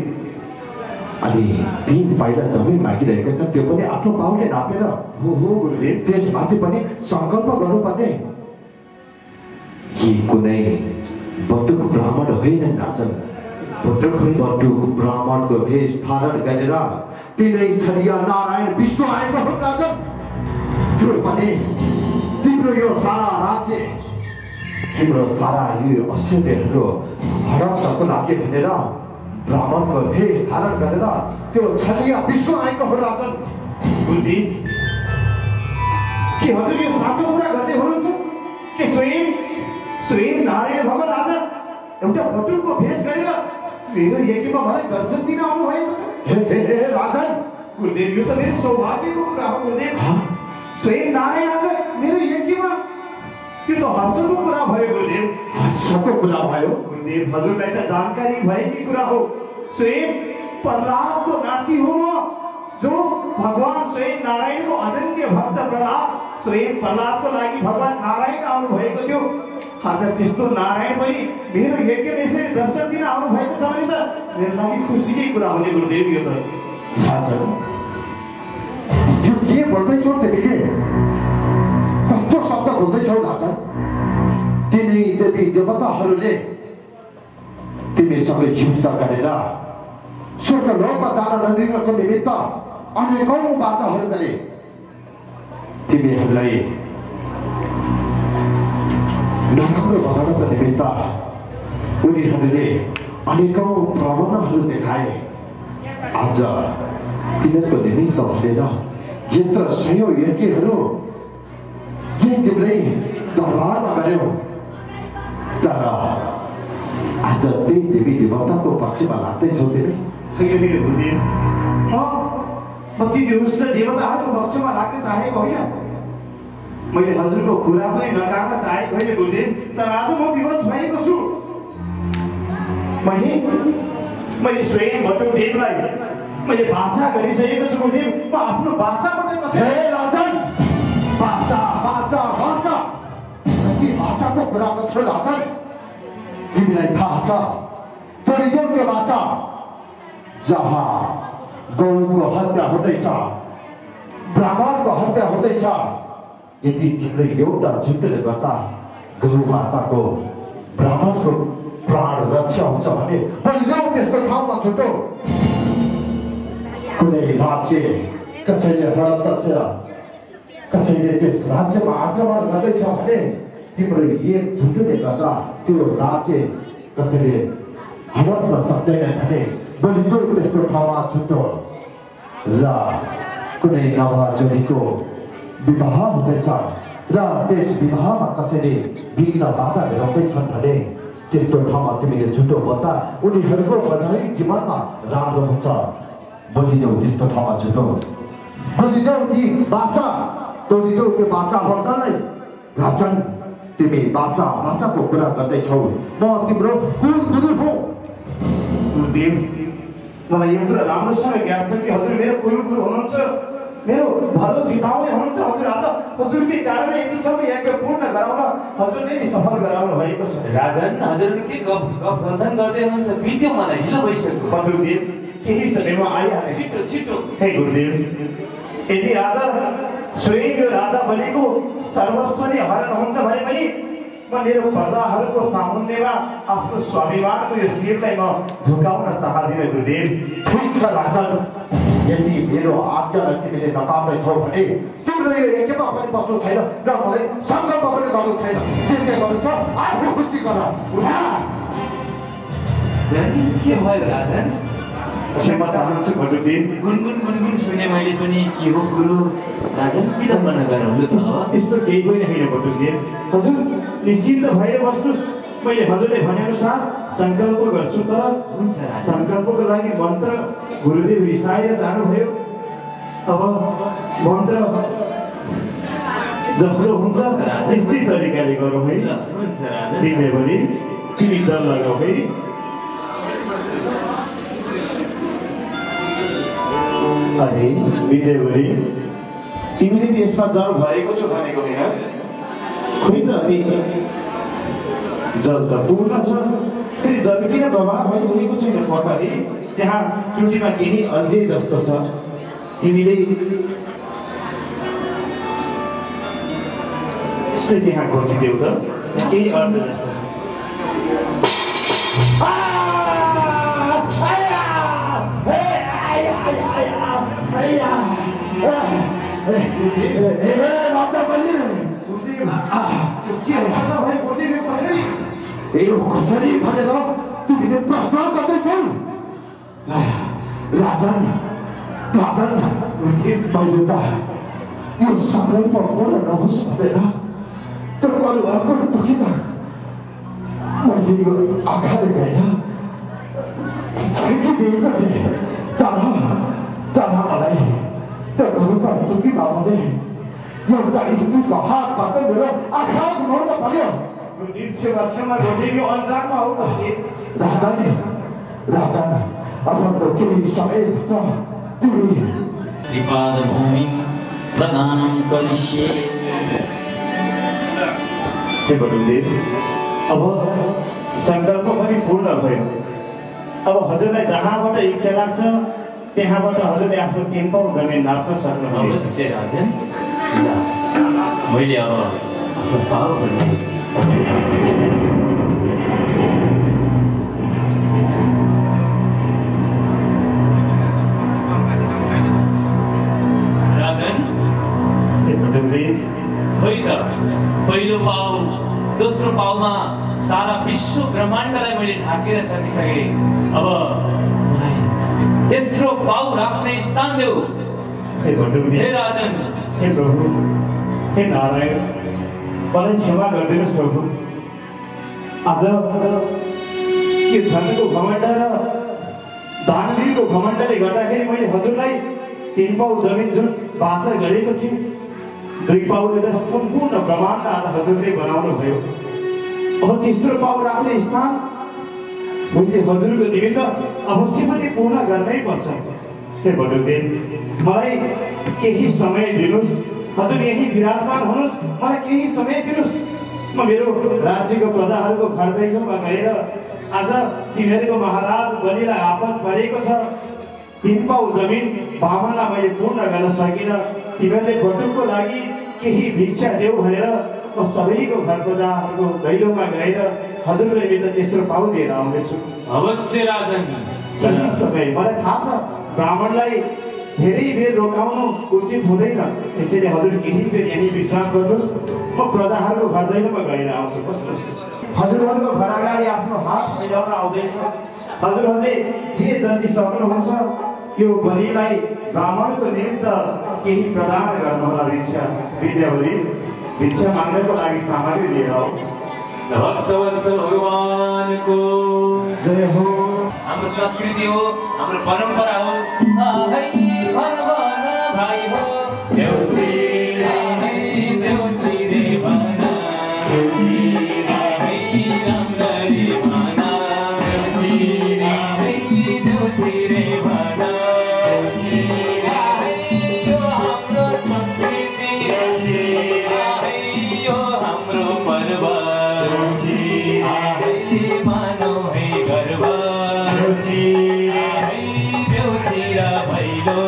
अनि 3 पाइला जमिन मागिरहेको छ, त्यो पनि आफ्नो बाउले नापेर। हो गुरुदेव। त्यसमाथि पनि सङ्कल्प गर्नुपर्ने कि कुनै बटुक ब्राह्मण होइनन् राजन। बटुक ब्राह्मणको भेष धारण गरेर तिनै छरिया नारायण विष्णु आएको हो राजन। त्यो पनि तिम्रो यो सारा राज्य, तिम्रो सारा यो ऐश्वर्यहरू हडप्नको लागि भनेर ब्राह्मणको भेष धारण गरेर त्यो छरिया विष्णु आएको हो राजन। गुरुदेव, के हजुर यो साँचो कुरा गर्दै हुनुहुन्छ? के स्वयं नारायण भगवान राजा एउटा बटुकको भेष गरेर मेरो यज्ञमा मलाई दर्शन दिन आउनु भएको छ? हे राजन, गुरुदेव, यो त मेरो सौभाग्यको कुरा हो गुरुदेव। स्वयं नारायण राजा मेरो यज्ञमा, यो त हर्षको कुरा भयो गुरुदेव। हर्षको कुरा भयो? गुरुदेव, हजुरलाई त जानकारी भएकै कुरा हो। स्वयं प्रहलादको नाति हो म, जो भगवान स्वयं नारायणको अनन्य भक्त प्रहलाद। स्वयं प्रहलादको लागि भगवान नारायण आउनु भएको थियो। आज त्यस्तो नारायण पनि मेरो यज्ञमा यसरी दर्शन दिन आउनु भएको छ भने त मेरो लागि खुसीकै कुरा हो नि गुरुदेव। यो त राजन, यो के बोल्दैछौ तिमीले? कस्तो शब्द बोल्दैछौ राजन? तिनी देवी देवताहरूले तिमीसँग युद्ध गरेर स्वर्गलोकमा जान नदिनको निमित्त अनेकौं बाचाहरू गरे। तिमीहरूलाई नराम्रो बनाउनको निमित्त उनीहरूले अनेकौं प्रबन्धहरू देखाए। आज तिनीहरूको निमित्त भनेर यत्र सयौं यज्ञहरू यही तिम्रै दरबारमा गर्यौ। तर आज त्यही देवी देवताको पक्षमा लाग्दैछौ तिमी? होइन गुरुदेव, म ती दुष्ट देवताहरूको पक्षमा लाग्न चाहेको होइन। मैले हजुरको कुरा पनि नकार्न चाहेको होइन गुरुदेव। तर आज म विवश भएको छु। मैले स्वयं बटुकदेवलाई मैले बाचा गरिसकेको छु गुरुदेव। म आफ्नो बाचाबाट हे राजन, बाचा बाचा बाचा, कति बाचाको कुरा गर्छौ राजन? तिमीलाई थाहा छ तोडिदेऊ त्यो बाचा। जहाँ गौको हत्या हुँदैछ, ब्राह्मणको हत्या हुँदैछ, यदि तिम्रो एउटा जुटले गर्दा गौ माताको ब्राह्मणको प्राण रक्षा हुन्छ भने बलिदेऊ त्यस्तो ठाउँमा छुटो। कुनै राज्य कसैले हडप्छ, कसैले त्यस राज्यमा आक्रमण गर्दैछ भने तिम्रो एक झुटुले गर्दा त्यो राज्य कसैले हडप्न सक्दैन भने बलिदेऊ त्यस्तो ठाउँमा छुटो। र कुनै नवहा जोडीको विवाह हुँदैछ र त्यस विवाहमा कसैले विघ्न बाधा ल्याउँदैछन् भने त्यस्तो ठाउँमा तिमीले झुटो बोल्दा उनीहरूको वैवाहिक जीवनमा राम्रो हुन्छ। बलिदेऊ त्यस्तो ठाउँमा झुटो, बलिदेऊ ती बाचा, तोडिदेऊ त्यो बाचा भन्दा नै। राजन, तिमी बाचा बाचाको कुरा गर्दैछौ। म तिम्रो कुल गुरु हो। गुरुदेव, मलाई यो कुरा राम्रोसँग ज्ञात छ कि हजुर मेरो कुलगुरु हुनुहुन्छ, मेरो भलो चिताउने हुनुहुन्छ। हजुर आज हजुरकै कारणले यति सबै यज्ञ पूर्ण गराउन हजुरले नै सफल गराउनु भएको छ। राजन, हजुरले के गफगन्थन गर्दै हुनुहुन्छ? बित्यो, मलाई ढिलो भइसक्यो। गुरुदेव, केही समयमा आइहाले। छिटो छिटो। हे गुरुदेव, यदि आज स्वयं यो राजा बलिको सर्वस्व नै हरण हुन्छ भने पनि म मेरो प्रजाहरूको सामुन्नेमा आफ्नो स्वाभिमानको यो शिरलाई म झुकाउन चाहदिनँ गुरुदेव। ठिक छ राजन, यदि मेरो आज्ञालाई तिमीले नकार्दैछौ भने तिम्रो यो एकेमा पनि बस्नु छैन र मलाई सङ्कल्प पनि गर्नु छैन। जे गर्नु छ आफू खुसी गर। के भयो राजन? क्षमा चाहन्छु गुरुदेव। गुनगुन गुनगुन सुने मैले पनि। के हो गुरु? राजन विलम्बन गरौँ त। त्यस्तो केही पनि होइन गुरुदेव। हजुर निश्चिन्त भएर बस्नुहोस्। मैले हजुरले भनेअनुसार सङ्कल्प गर्छु, तर हुन्छ सङ्कल्पको लागि मन्त्र गुरुदेव रिसाएर जानुभयो। अब मन्त्र जस्तो हुन्छ त्यस्तै तरिकाले गरौँ है। हुन्छ राजन। विद्यावरी तिमी जल लगाऊ है। अरे विद्यावरी तिमीले त यसमा जल भएको छ भनेको होइन? खोइ त अनि जल त पूर्ण छ, फेरि जल किन प्रभाव भइरहेको छैन? पखाली त्यहाँ त्रुटिमा केही अल्झे जस्तो छ। तिमीले यसले त्यहाँ घोषिदेऊ त, केही अर्थ जस्तो छ। कसरी भनेर तिमीले प्रश्न गर्दैछौ? राजन राजन मैले त यो सङ्कल्प पूर्ण नहोस् भनेर त्यो करुवाको टुकीमा मैले यो आँखाले गएर छेकिदिएको थिएँ। तर मलाई त्यो घरको टुकीमा भने एउटा स्त्रीको हातबाट मेरो आँखा गुमाउन पर्यो। राजन अब केही समयभित्र तिमी त्रिपादभूमिं प्रदानं करिष्ये। हे गुरुदेव, अब सङ्कल्प पनि पूर्ण भयो। अब हजुरलाई जहाँबाट इच्छा लाग्छ त्यहाँबाट हजुरले आफ्नो 3 पाउ जमिन नाप्न सक्नुहुन्छ। अवश्य राजन। मैले अब आफ्नो पाउ भन्ने खै त पहिलो पाउ दोस्रो पाउमा सारा विश्व ब्रह्माण्डलाई मैले ढाकेर सकिसकेँ। अब मलाई तेस्रो पाउ राख्ने स्थान देऊ। हे राजन, हे प्रभु, हे नारायण, मलाई क्षमा गरिदिनुहोस् प्रभु। आज यो धनको घमण्ड र दानवीरको घमण्डले गर्दाखेरि मैले हजुरलाई 3 पाउ जमिन जुन बाचा गरेको थिएँ, 2 पाउले त सम्पूर्ण ब्रह्माण्ड आज हजुरले बनाउनु भयो। अब तेस्रो पाउ राख्ने स्थान मैले हजुरको निमित्त अवश्य पनि पूर्ण गर्नै पर्छ। हे गुरुदेव, मलाई केही समय दिनुहोस्। हजुर यही विराजमान हुनुहोस्, मलाई केही समय दिनुहोस्। म मेरो राज्यको प्रजाहरूको घर दैलोमा गएर आज तिमीहरूको महाराज बलिलाई आपत परेको छ, 3 पाउ जमिन बामनलाई मैले पूर्ण गर्न सकिनँ, तिमीहरूले बटुलको लागि केही भिक्षा देऊ भनेर म सबैको घर प्रजाहरूको दैलोमा गएर हजुरको निमित्त तेस्रो पाउ लिएर आउनेछु। अवश्य राजन। केही समय मलाई थाहा छ ब्राह्मणलाई धेरै बेर रोकाउनु उचित हुँदैन, त्यसैले हजुर केही बेर यही विश्राम गर्नुहोस्। म प्रजाहरूको घर दैलोमा गएर आउँछु, बस्नुहोस्। हजुरहरूको घर अगाडि आफ्नो हात फैलाउन आउँदैछ। हजुरहरूले जे जति सक्नुहुन्छ यो बलिलाई ब्राह्मणको निमित्त केही प्रदान गर्नुहोला। विद्यावरी भिक्षा माग्नको लागि सामग्री लिएर आऊ। भक्तवत्सल भगवानको जय हो। हाम्रो संस्कृति हो, हाम्रो परम्परा हो। भाइ हो देउसी देउसी रे भना देउसी राम्ररी भना देउसी रे भना यो हाम्रो संस्कृति यो हाम्रो पर्व मानौ है गर्व देउसी र भैलो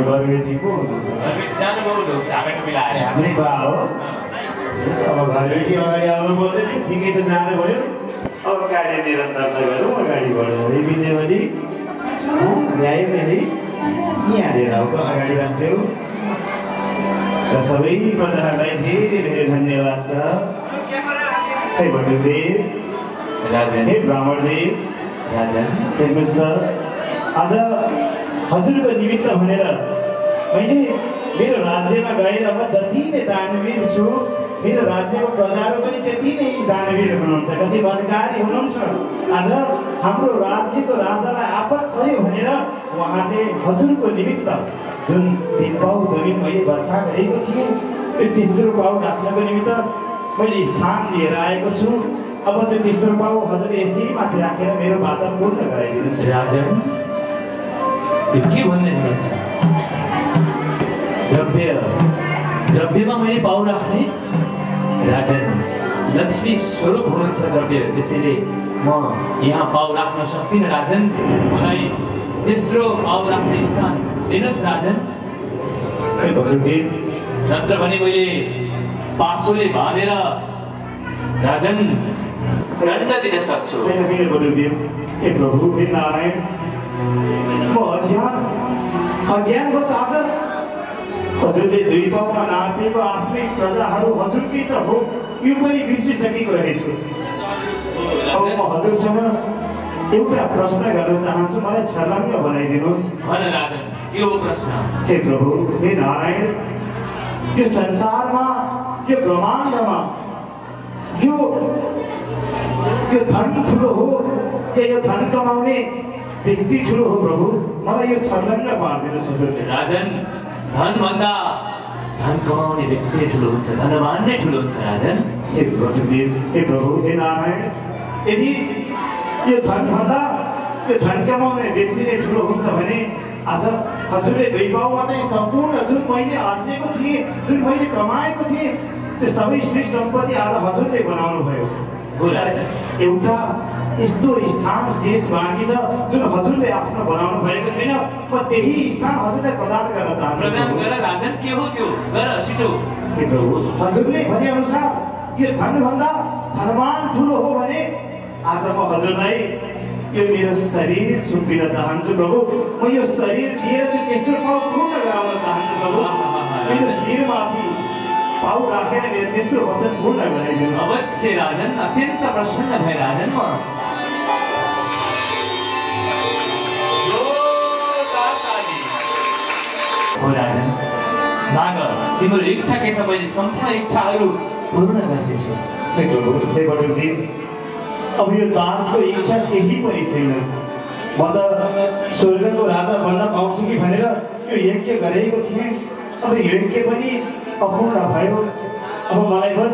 घरबेटी को हुनुहुन्छ जानुभयो ढाकाटो मिलाएर आफ्नै बा हो अब घरबेटी अगाडि आउनु पर्दैन ठिकै छ जानुभयो अब कार्य निरन्तर गरौँ अगाडि बढौँ है विद्यावती ल्यायो फेरि चिहालेर अगाडि राख्थ्यौ र सबै प्रजाहरूलाई धेरै धेरै धन्यवाद छ हे भट्टदेव राजन हे ब्राह्मणदेव राजन हेर्नुहोस् त आज हजुरको निमित्त भनेर मैले मेरो राज्यमा गएर म जति नै दानवीर छु मेरो राज्यको प्रजाहरू पनि त्यति नै दानवीर हुनुहुन्छ कति वनकारी हुनुहुन्छ आज हाम्रो राज्यको राजालाई आपत पर्यो भनेर उहाँले हजुरको निमित्त जुन 3 पाउ जमिन मैले बच्चा गरेको थिएँ त्यो तेस्रो पाउ राख्नको निमित्त मैले स्थान लिएर आएको छु अब त्यो तेस्रो पाउ हजुरले यसै माथि राखेर मेरो वाचा पूर्ण गराइदिनुहोस् राजन यो के भन्दै हुनुहुन्छ द्रव्यमा मैले पाउ राख्ने राजन लक्ष्मी स्वरूप हुनुहुन्छ द्रव्य त्यसैले म यहाँ पाउ राख्न सक्दिनँ राजन मलाई तेस्रो पाउ राख्ने स्थान दिनुहोस् राजन नत्र भने मैले पासोले भालेर राजन दण्ड दिन सक्छु हे प्रभु हे नारायण म अज्ञानको आज हजुरले 2 पाउमा नापेको आफ्नै प्रजाहरू हजुरकै त हो यो पनि बिर्सिसकेको रहेछु अब म हजुरसँग एउटा प्रश्न गर्न चाहन्छु मलाई छर्लङ्ग बनाइदिनुहोस् भन राजन यो प्रश्न हे प्रभु हे नारायण यो संसारमा यो ब्रह्माण्डमा यो धन ठुलो हो या यो धन कमाउने व्यक्ति ठुलो हो प्रभु मलाई यो छर्लङ्ग पार्दिनुहोस् हजुरले राजन धन भन्दा धन कमाउने व्यक्ति ठुलो हुन्छ धनवान नै ठुलो हुन्छ राजन हे प्रभु हे नारायण यदि यो धन भन्दा यो धन कमाउने व्यक्ति नै ठुलो हुन्छ भने आज हजुरले 2 पाउमा नै सम्पूर्ण जुन मैले आर्जेको थिएँ जुन मैले कमाएको थिएँ त्यो सबै श्री सम्पत्ति आज हजुरले बनाउनु भयो एउटा यस्तो स्थान शेष बाँकी छ जुन हजुरले आफ्नो बनाउनु भएको छैन म त्यही स्थान हजुरलाई प्रदान गर्न चाहन्छु प्रदान गर राजन के हो त्यो गर छिटो हे प्रभु हजुरले भने अनुसार यो धन भन्दा धनवान ठुलो हो भने आज म हजुरलाई यो मेरो शरीर सुम्पिन चाहन्छु प्रभु म यो शरीर दिएर चाहिँ तेस्रो पाउ पूर्ण गराउन चाहन्छु प्रभु मेरो शिरमाथि पाउ राखेर मेरो तेस्रो वचन पूर्ण गराइदिनु अवश्य राजन अत्यन्त प्रसन्न भए राजन म हो राजन माग तिम्रो इच्छा के छ मैले सम्पूर्ण इच्छाहरू पूर्ण गर्नेछु हे प्रभु हे बडुदेव अब यो दासको इच्छा केही पनि छैन म त स्वर्गको राजा बन्न पाउँछु कि भनेर यो यज्ञ गरेको थिएँ अब यज्ञ पनि अपूर्ण भयो अब मलाई बस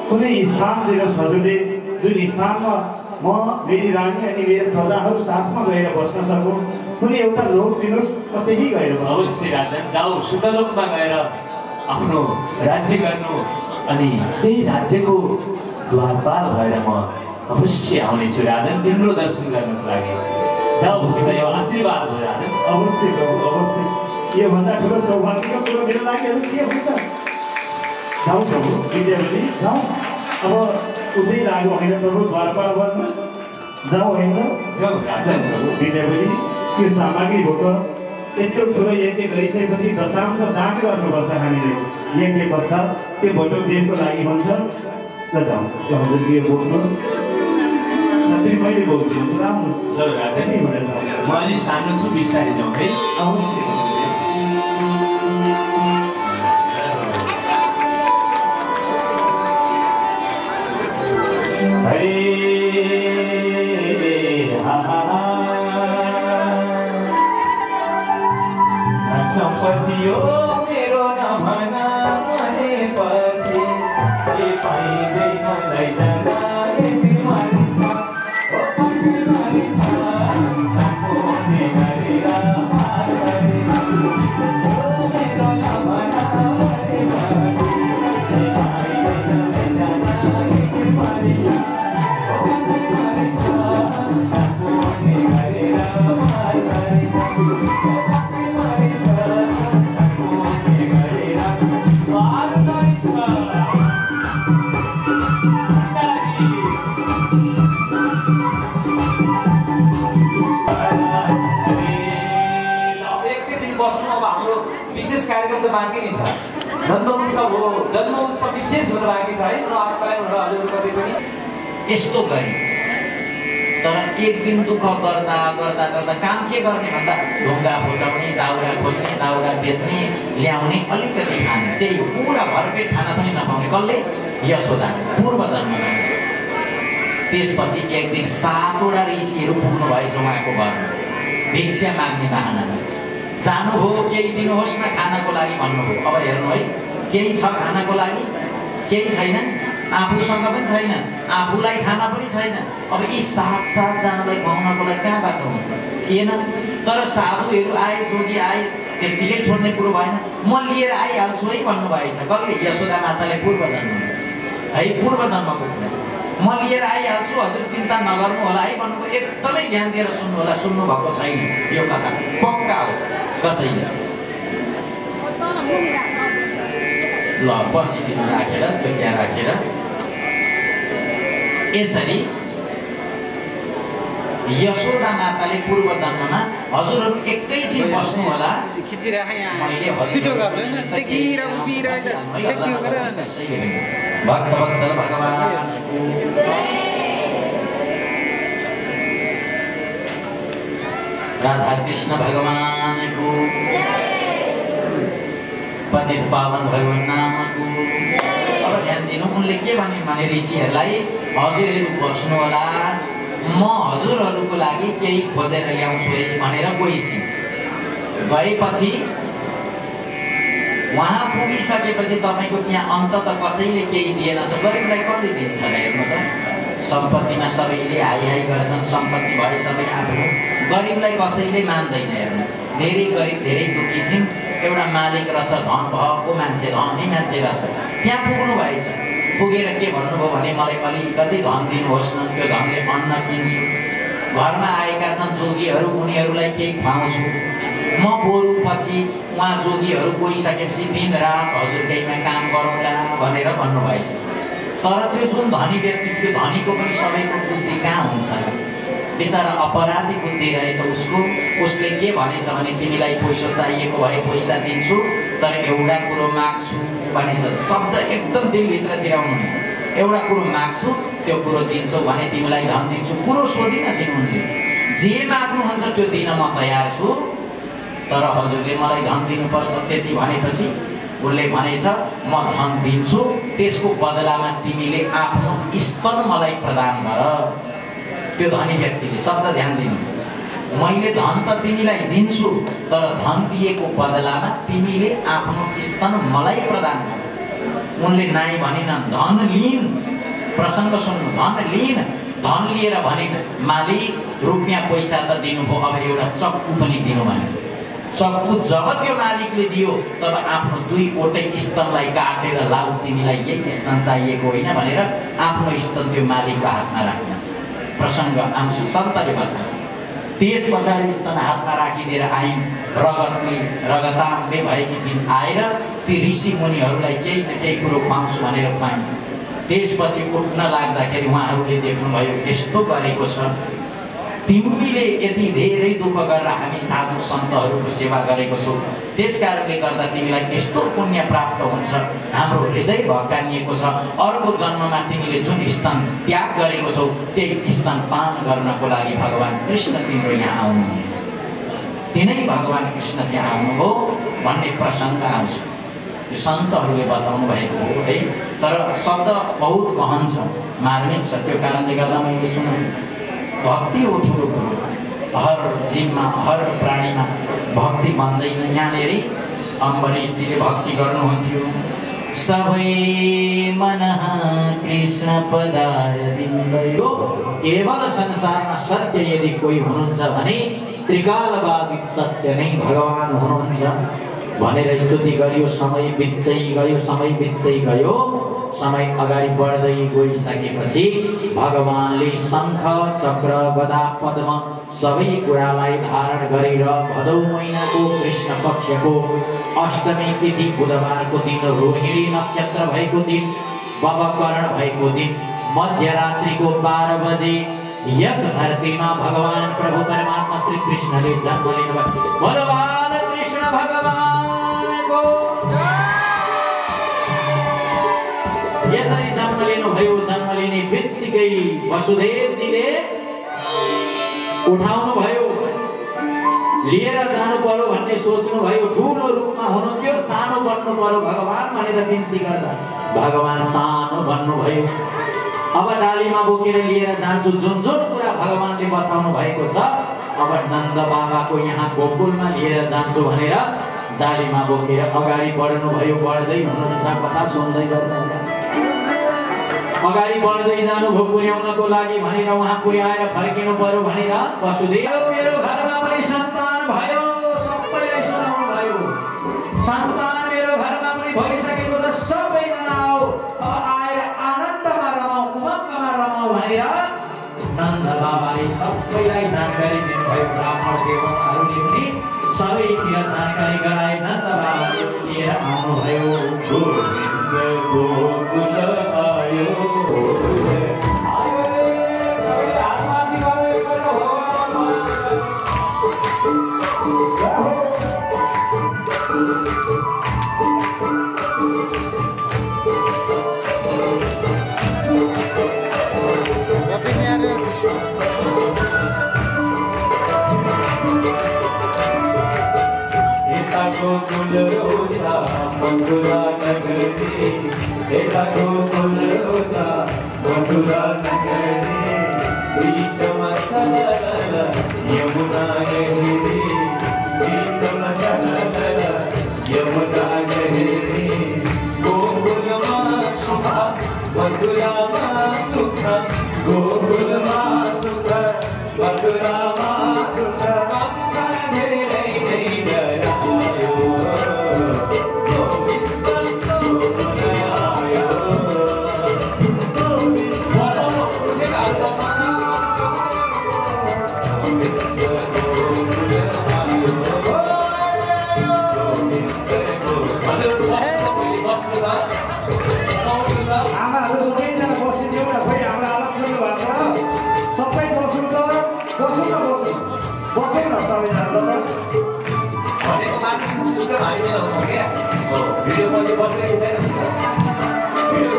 कुनै स्थान दिनुहोस् हजुरले जुन स्थानमा म मेरी रानी अनि मेरो प्रजाहरू साथमा गएर बस्न सकौँ कुनै एउटा लोक दिनुहोस् म त्यही गएर अवश्य राजन जाऊ शुद्धलोकमा गएर आफ्नो राज्य गर्नु अनि त्यही राज्यको द्वारपाल भएर म अवश्य आउनेछु राजन तिम्रो दर्शन गर्नको लागि जाऊ यो आशीर्वाद हो राजन अवश्य प्रभु अवश्य योभन्दा ठुलो सौभाग्यको कुरो मेरो लागि के हुन्छ जाउँ प्रभु विद्यावती जाउँ अब उतै लाग्यो होइन प्रभु द्वारपाल गर्न जाउँ होइन जाऊ राजन प्रभु विद्यावती त्यो सामग्री भोक यत्रो ठुलो यज्ञ गरिसकेपछि दशांश दान गर्नुपर्छ हामीले यज्ञ पश्चात त्यो बटुदेवको लागि हुन्छ ल जाउँ हजुरले यो बोक्नुहोस् साथै मैले बोकिदिन्छु राम्रोस् ल राजन नि भनेर जाउँ म अलि सानो छु बिस्तारै जाउँ है अवश्य सम्पत्ति हो मेरो नभना भनेपछि के पाइँदैन लैजान यति मानिन्छ ओ पक्कै मानिन्छ आफूले गरेर हार गरेर मेरो नभना भनेपछि के पाइँदैन लैजान यति मानिन्छ ओ पक्कै मानिन्छ आफूले गरेर हार गरेर बाँकी नै छ। नन्द उत्सव हो, जन्म उत्सव विशेष हुनु बाँकी छ है। म आफूलाई हजुर कतै पनि यस्तो गरी तर एक दिन दुःख गर्दा गर्दा गर्दा काम के गर्ने भन्दा ढुङ्गा फुटाउने, दाउरा खोज्ने, दाउरा बेच्ने, ल्याउने, अलिकति खाने, त्यही हो। पुरा भरपेट खाना पनि नपाउने। कसले? यशोदा पूर्व जन्ममा। त्यसपछि एक दिन 7वटा ऋषिहरू पुग्नु भएछ उहाँको घरमा भिक्षा माग्ने बाहनामा। जानुभयो, केही दिनुहोस् न खानाको लागि भन्नुभयो। अब हेर्नु है, केही छ खानाको लागि? केही छैन। आफूसँग पनि छैन, आफूलाई खाना पनि छैन। अब यी 7जनालाई खुवाउनको लागि कहाँबाट हुन्छ? थिएन। तर साधुहरू आए, जोगी आए, त्यत्तिकै छोड्ने कुरो भएन। म लिएर आइहाल्छु है भन्नुभएछ। कसले? यशोदा माताले पूर्व जन्ममा है, पूर्व जन्मको कुरा। म लिएर आइहाल्छु, हजुर चिन्ता नगर्नु होला है भन्नुभयो। एकदमै ध्यान दिएर सुन्नु होला, सुन्नु भएको छैन यो कथा, पक्का हो कसैले। ल बसिदिनु राखेर, त्यो त्यहाँ राखेर यसरी यशोदा माताले पूर्व जन्ममा, हजुरहरू एकैछिन बस्नु होला, भक्तवत्सल भगवानको राधा कृष्ण भगवानको पतित पावन भगवान नामको। अब ध्यान दिनु, उनले के भने ऋषिहरूलाई, हजुरहरू बस्नु होला, म हजुरहरूको लागि केही खोजेर ल्याउँछु है भनेर गइछिन्। गएपछि उहाँ पुगिसकेपछि तपाईँको त्यहाँ अन्तत कसैले केही दिएन छ। गरिबलाई कसले दिन्छ र? हेर्नुहोस् है, सम्पत्तिमा सबैले हाई हाई गर्छन्, सम्पत्ति भए सबै आफ्नो। गरिबलाई कसैले मान्दैन। हेर्नु, धेरै गरिब, धेरै दुःखी थिइन्। एउटा मालिक रहेछ, धन भएको मान्छे, धनी मान्छे रहेछ, त्यहाँ पुग्नु भएछ। पुगेर के भन्नुभयो भने, मलाई अलिकति धन दिनुहोस् न, त्यो धनले अन्न किन्छु। घरमा आएका छन् जोगीहरू, उनीहरूलाई केही खुवाउँछु। म बरु पछि उहाँ जोगीहरू गइसकेपछि दिन रात हजुरकैमा काम गरौँला भनेर भन्नुभएछ। तर त्यो जुन धनी व्यक्ति थियो, धनीको पनि सबैको बुद्धि कहाँ हुन्छ? बेचारा अपराधी बुद्धि रहेछ उसको। उसले के भनेछ भने, तिमीलाई पैसा चाहिएको भए पैसा दिन्छु, तर एउटा कुरो माग्छु भनेछ। शब्द एकदम दिलभित्र चिराउनु। एउटा कुरो माग्छु, त्यो कुरो दिन्छु भने तिमीलाई धन दिन्छु। कुरो सोधिनछिन् उनले, जे माग्नुहुन्छ त्यो दिन म तयार छु, तर हजुरले मलाई धन दिनुपर्छ। त्यति भनेपछि उसले भनेछ, म धन दिन्छु, त्यसको बदलामा तिमीले आफ्नो स्तन मलाई प्रदान गर। त्यो धनी व्यक्तिले, शब्द ध्यान दिनु, मैले धन त तिमीलाई दिन्छु, तर धन दिएको बदलामा तिमीले आफ्नो स्तन मलाई प्रदान गर। उनले नाइ भनिनन्, धन लिन। प्रसङ्ग सुन्नु, धन लिन। धन लिएर भनिन्, मालिक रुपियाँ पैसा त दिनुभयो, अब एउटा चक्कु पनि दिनु भने। चक्कु जब त्यो मालिकले दियो, तब आफ्नो 2वटै स्तनलाई काटेर, लाउ तिमीलाई यही स्तन चाहिएको होइन भनेर आफ्नो स्तन त्यो मालिकको हातमा राख्न। प्रसङ्ग आउँछ, सन्तले भन्दा त्यस पछाडि स्तन हातमा राखिदिएर आइन्। रगताम्बे भएकी थिइन्। आएर ती ऋषि मुनिहरूलाई केही न केही कुरो खुवाउँछु भनेर खुवाइन्। त्यसपछि उठ्न लाग्दाखेरि उहाँहरूले देख्नुभयो, यस्तो गरेको छ, तिमीले यति धेरै दुःख गरेर हामी साधु सन्तहरूको सेवा गरेको छौ, त्यस कारणले गर्दा तिमीलाई यस्तो पुण्य प्राप्त हुन्छ। हाम्रो हृदय भक्कानिएको छ। अर्को जन्ममा तिमीले जुन स्तन त्याग गरेको छौ, त्यही स्तन पान गर्नको लागि भगवान कृष्ण तिम्रो यहाँ आउनुहुनेछ। तिनै भगवान कृष्ण त्यहाँ आउनुभयो भन्ने प्रसङ्ग आउँछ। यो सन्तहरूले बताउनु भएको हो है। तर शब्द बहुत गहन छ, मार्मिक छ। त्यो कारणले गर्दा मैले सुनाएँ, भक्ति हो ठुलो कुरो। हर जीवमा, हर प्राणीमा भक्ति भन्दैन। यहाँनिर अम्बरीशजीले भक्ति गर्नुहुन्थ्यो, सबै मन कृष्ण पदारविन्द। केवल संसारमा सत्य यदि कोही हुनुहुन्छ भने त्रिकालबाधित सत्य नै भगवान हुनुहुन्छ भनेर स्तुति गरियो। समय बित्दै गयो, समय बित्दै गयो। समय अगाडि बढ्दै गइसकेपछि भगवानले शङ्ख, चक्र, गदा, पद्म सबै कुरालाई धारण गरेर भदौ महिनाको कृष्ण पक्षको अष्टमी तिथि बुधबारको दिन, रोहिणी नक्षत्र भएको दिन, बबकरण भएको दिन, मध्यरात्रिको 12 बजे यस धरतीमा भगवान प्रभु परमात्मा श्री कृष्णले जन्म लिनुभयो। भगवान कृष्ण भगवानको यसरी जन्म लिनुभयो। जन्म लिने बित्तिकै वसुदेवजीले उठाउनु भयो, लिएर जानु पर्यो भन्ने सोच्नु भयो। ठुलो रूपमा हुनुहुन्थ्यो, सानो बन्नु पर्यो भगवान भनेर बिन्ती गर्दा भगवान सानो बन्नु भयो। अब डालीमा बोकेर लिएर जान्छु, जुन जुन कुरा भगवानले बताउनु भएको छ। अब नन्द बाबाको यहाँ गोकुलमा लिएर जान्छु भनेर डालीमा बोकेर अगाडि बढ्नु भयो। बढ्दै हुनुहुन्छ, कथा सुन्दै गर्नुहुन्छ। अगाडि बढ्दै जानुभयो पुर्याउनको लागि भनेर, उहाँ पुर्याएर फर्किनु पर्यो भनेर वसुदेव मेरो घरमा पनि सन्तान भयो, सबैलाई सुनाउनु भयो। सन्तान मेरो घरमा पनि भइसकेको छ, सबैजना आऊ अब आएर आनन्दमा रमाऊ, उमङ्गमा रमाऊ भनेर नन्द बाबाले सबैलाई जानकारी दिनुभयो। ब्राह्मण देवताहरूले पनि सबैतिर जानकारी गराए। नन्द बाबाले लिएर आउनुभयो। गोविन्द गोकुल आयो गोकुल रोजा मथुरा नगरी, एका गोकुल रोजा मथुरा नगरी, बीच मसलल यमुना गहरी, बीच मसलल यमुना गहरी। गोकुल माँ सुख मथुरा माँ सुख, गोकुल माँ सुख मथुरा माँ सुख। भिडियो मध्ये बसेर हुँदैन, भिडियो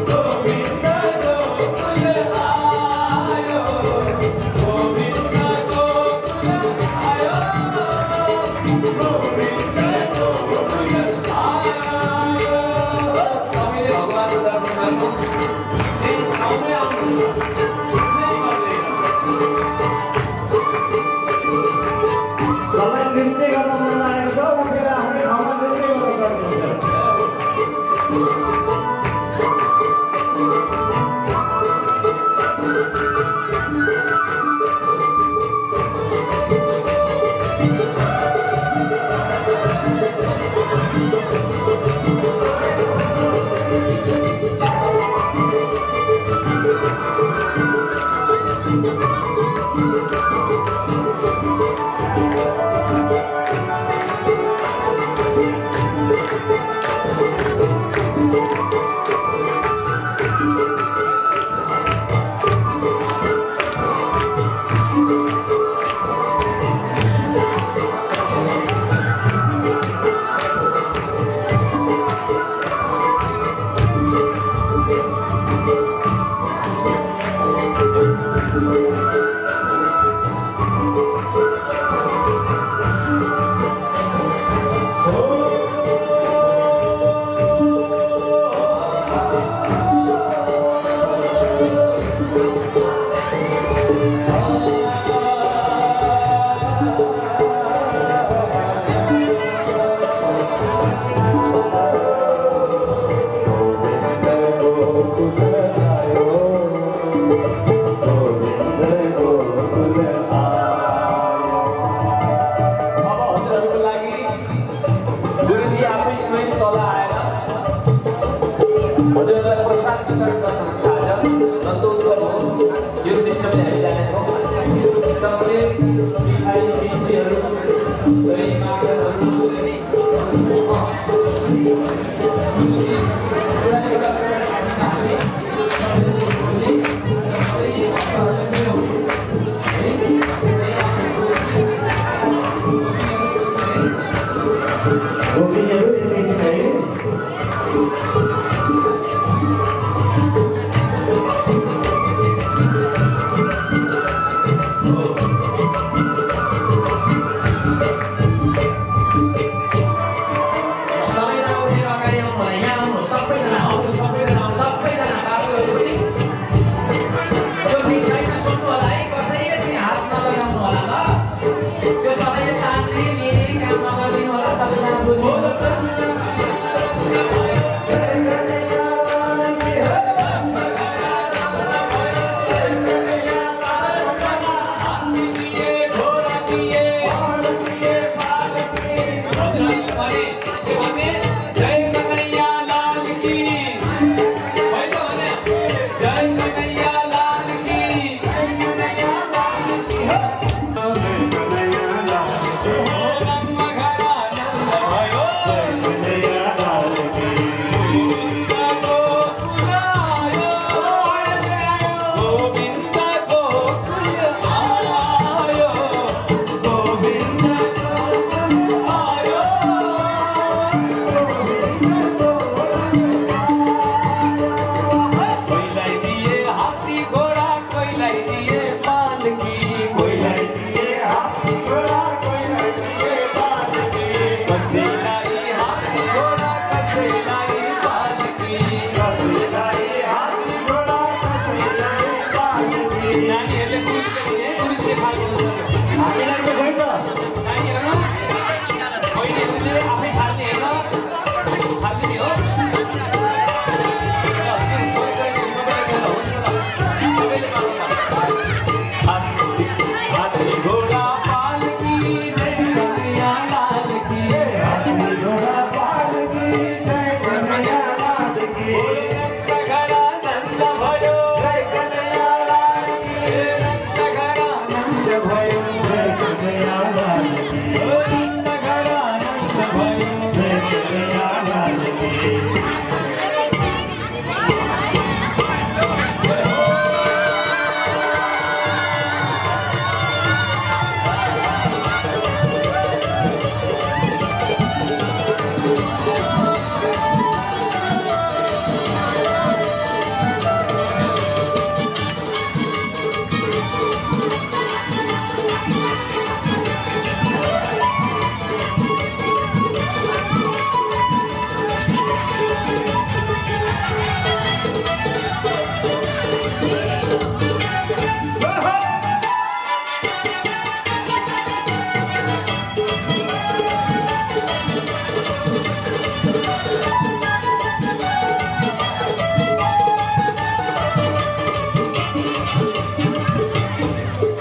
गोविंद गोकुल सबले मिठाई मिस्टीहरू दही माखनहरू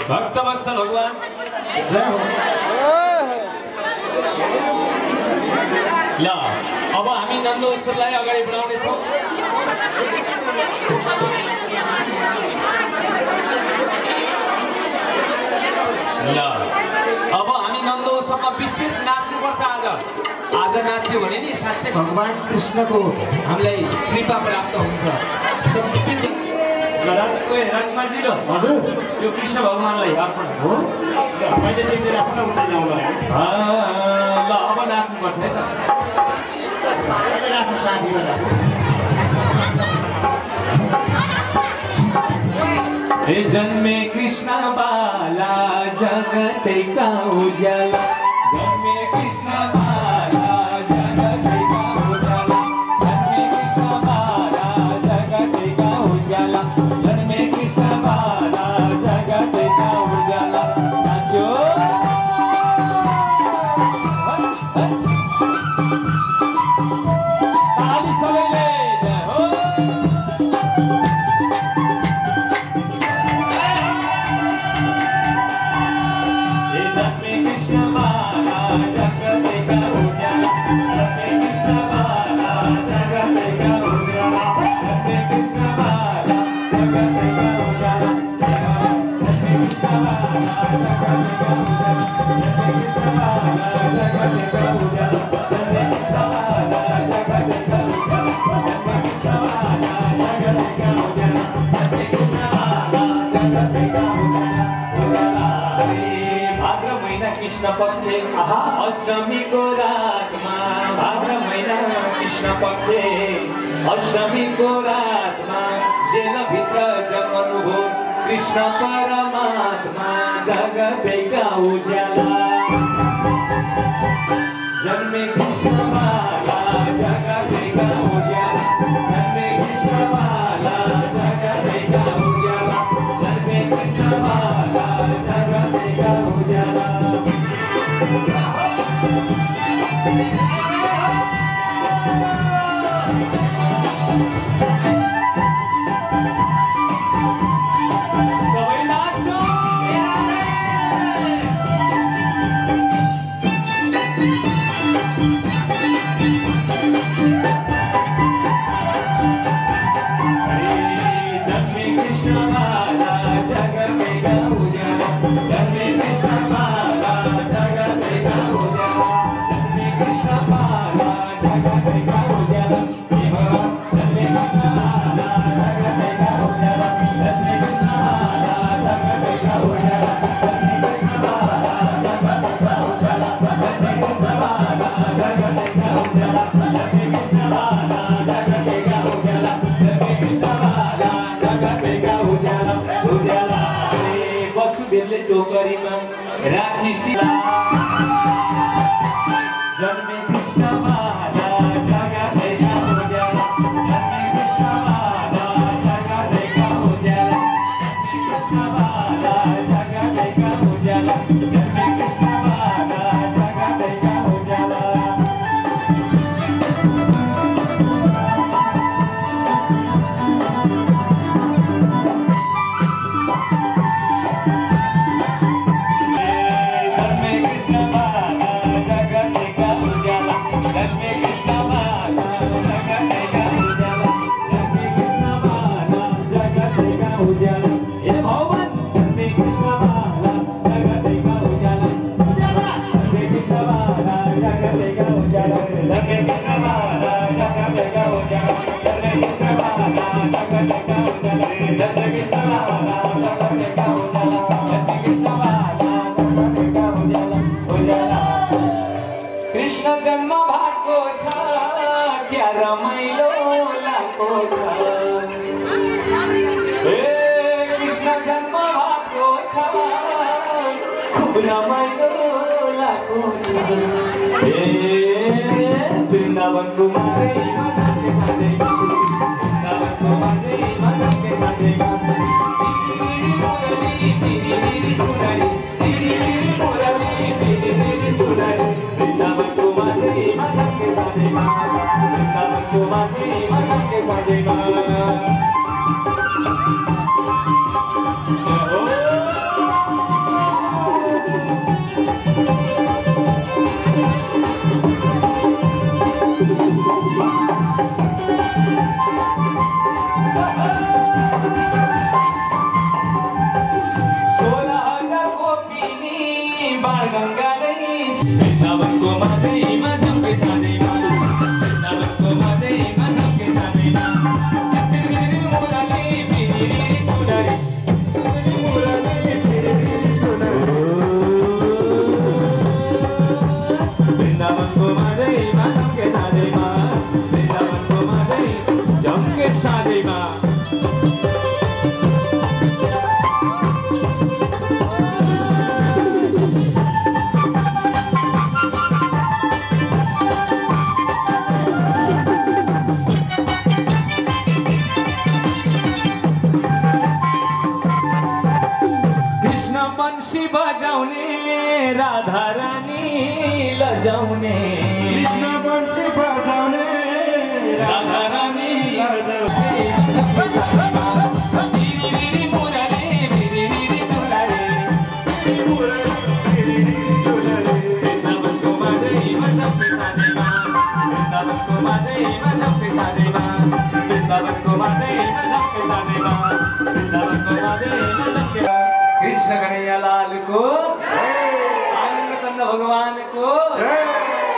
भक्तवत्सल भगवान ल अब हामी नन्द उत्सवलाई अगाडि बढाउनेछौँ। ल अब हामी नन्द उत्सवमा विशेष नाच्नुपर्छ। आज नाच्यो भने नि साँच्चै भगवान कृष्णको हामीलाई कृपा प्राप्त हुन्छ। राजकुमारजी ल हजुर यो कृष्ण भगवानलाई अर्पण हो। मैले दिँदै आफ्नो उता जाउँ ल अब नाच्नुपर्छ है त। आफ्नो साथीमा हे जन्मे कृष्ण बाला जगतैका उज्याला, जन्मे कृष्ण बाला जगतैका उज्याला, जन्मे कृष्ण बाला जगतैका उज्याला, जन्मे कृष्ण बाला जगतैका उज्याला। नाच्यो ताली सबैले जय हो। Krishna कृष्ण पक्ष अष्टमीको रातमा भाद्र महिना कृष्ण पक्ष अष्टमीको रातमा जेलभित्र जन्मनुभयो कृष्ण परमात्मा जगतैका उज्याला जन्मे कृष्णवाला जगतैका उज्याला जन्मे कृष्णवाला जगतैका उज्याला जन्मे कृष्णवाला जगतैका उज्याला टोकरीमा राखी शिला जन्मे कृष्णवाला जगतैका उज्याला जन्मे कृष्णवाला जगतैका उज्याला जन्मे कृष्णवाला जगतैका उज्याला जन्मे कृष्णवाला जगतैका उज्याला कृष्ण जन्म भएको छ क्या रमाइलो लागेको छ कृष्ण जन्म भएको छ खुब रमाइलो लागेको छ वृन्दावनको मादैमा वृन्दावनको मादैमा बंशी बजाउने राधा रानी लजाउने कृष्ण बंशी बजाउने राधा रानी कृष्ण कन्हैया लाल को भगवानको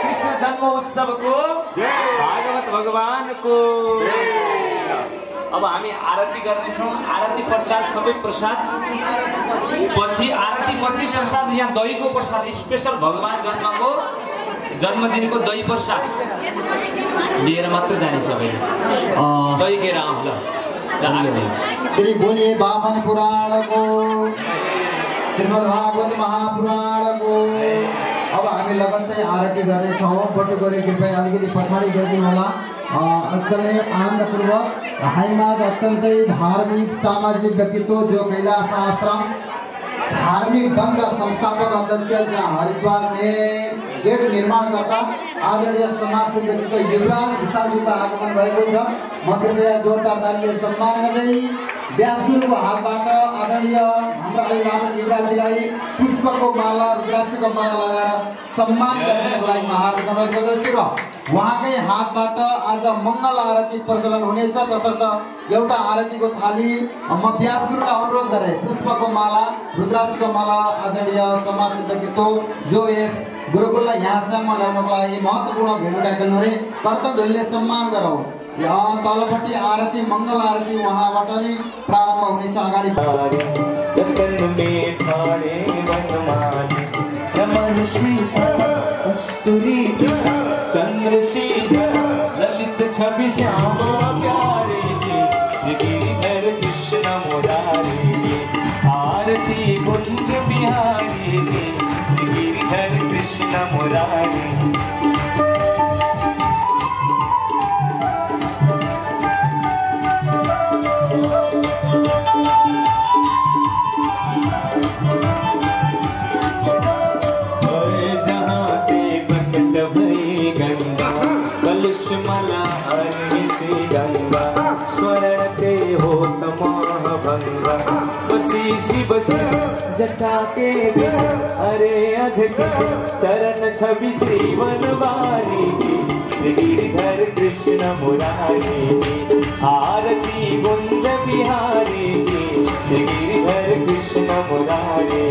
कृष्ण जन्म उत्सवको भागवत भगवानको। अब हामी आरती गर्नेछौँ। आरती प्रसाद सबै प्रसाद पछि, आरती पछि प्रसाद, यहाँ दहीको प्रसाद स्पेसल भगवान जन्मदिनको दही प्रसाद लिएर मात्र जाने सबैले। दही लिएर आउँ ल। श्री बोलिए वामन पुराणको, श्रीमद् भागवत महापुराणको। अब हामी लगत्तै आरती गर्नेछौँ। बटुकोरी कृपया अलिकति पछाडि गइदिनु होला। एकदमै आनन्दपूर्वक हाइमाद अत्यन्तै धार्मिक सामाजिक व्यक्तित्व जो कैलाश आश्रम धार्मिक वनका संस्थापक अध्यक्ष जहाँ हरिद्वार में गेट निर्माण गर्दा आदरणीय समाजसेवी व्यक्तित्व युवराज विशालजीको आगमन भएको छ। म कृपया जोरदार तालीले सम्मान गर्दै व्यासगुरुको हातबाट आदरणीय हाम्रो अभिभावक युवराजजीलाई पुष्पको माला रुद्राक्षको माला लगाएर सम्मान गर्नको लागि म हार्दिक अनुरोध गर्दछु र उहाँकै हातबाट आज मङ्गल आरती प्रज्वलन हुनेछ। तसर्थ एउटा आरतीको थाली म व्यासगुरुलाई अनुरोध गरेँ पुष्पको माला रुद्राक्षको माला आदरणीय समाजसेवी व्यक्तित्व जो यस गुरुकुललाई यहाँसम्म ल्याउनको लागि महत्त्वपूर्ण भूमिका खेल्नुहुने कर्तव्यले सम्मान गरौँ। तलपट्टि आरती मङ्गल आरती उहाँबाट नै प्रारम्भ हुनेछ। अगाडि चंद्रशेखर ललित छवि श्यामा प्यारे गिरिधर कृष्ण मुरारी आरती कुंज बिहारी गिरिधर कृष्ण मुरारी। मला से गंगा स्वरते हो तमाह भंगा बसी सी बसी जटा के अरे अधक चरण छवि श्री वनवारी गिरिधर कृष्ण मुरारी आरती कुंज बिहारी गिरिधर कृष्ण मुरारी।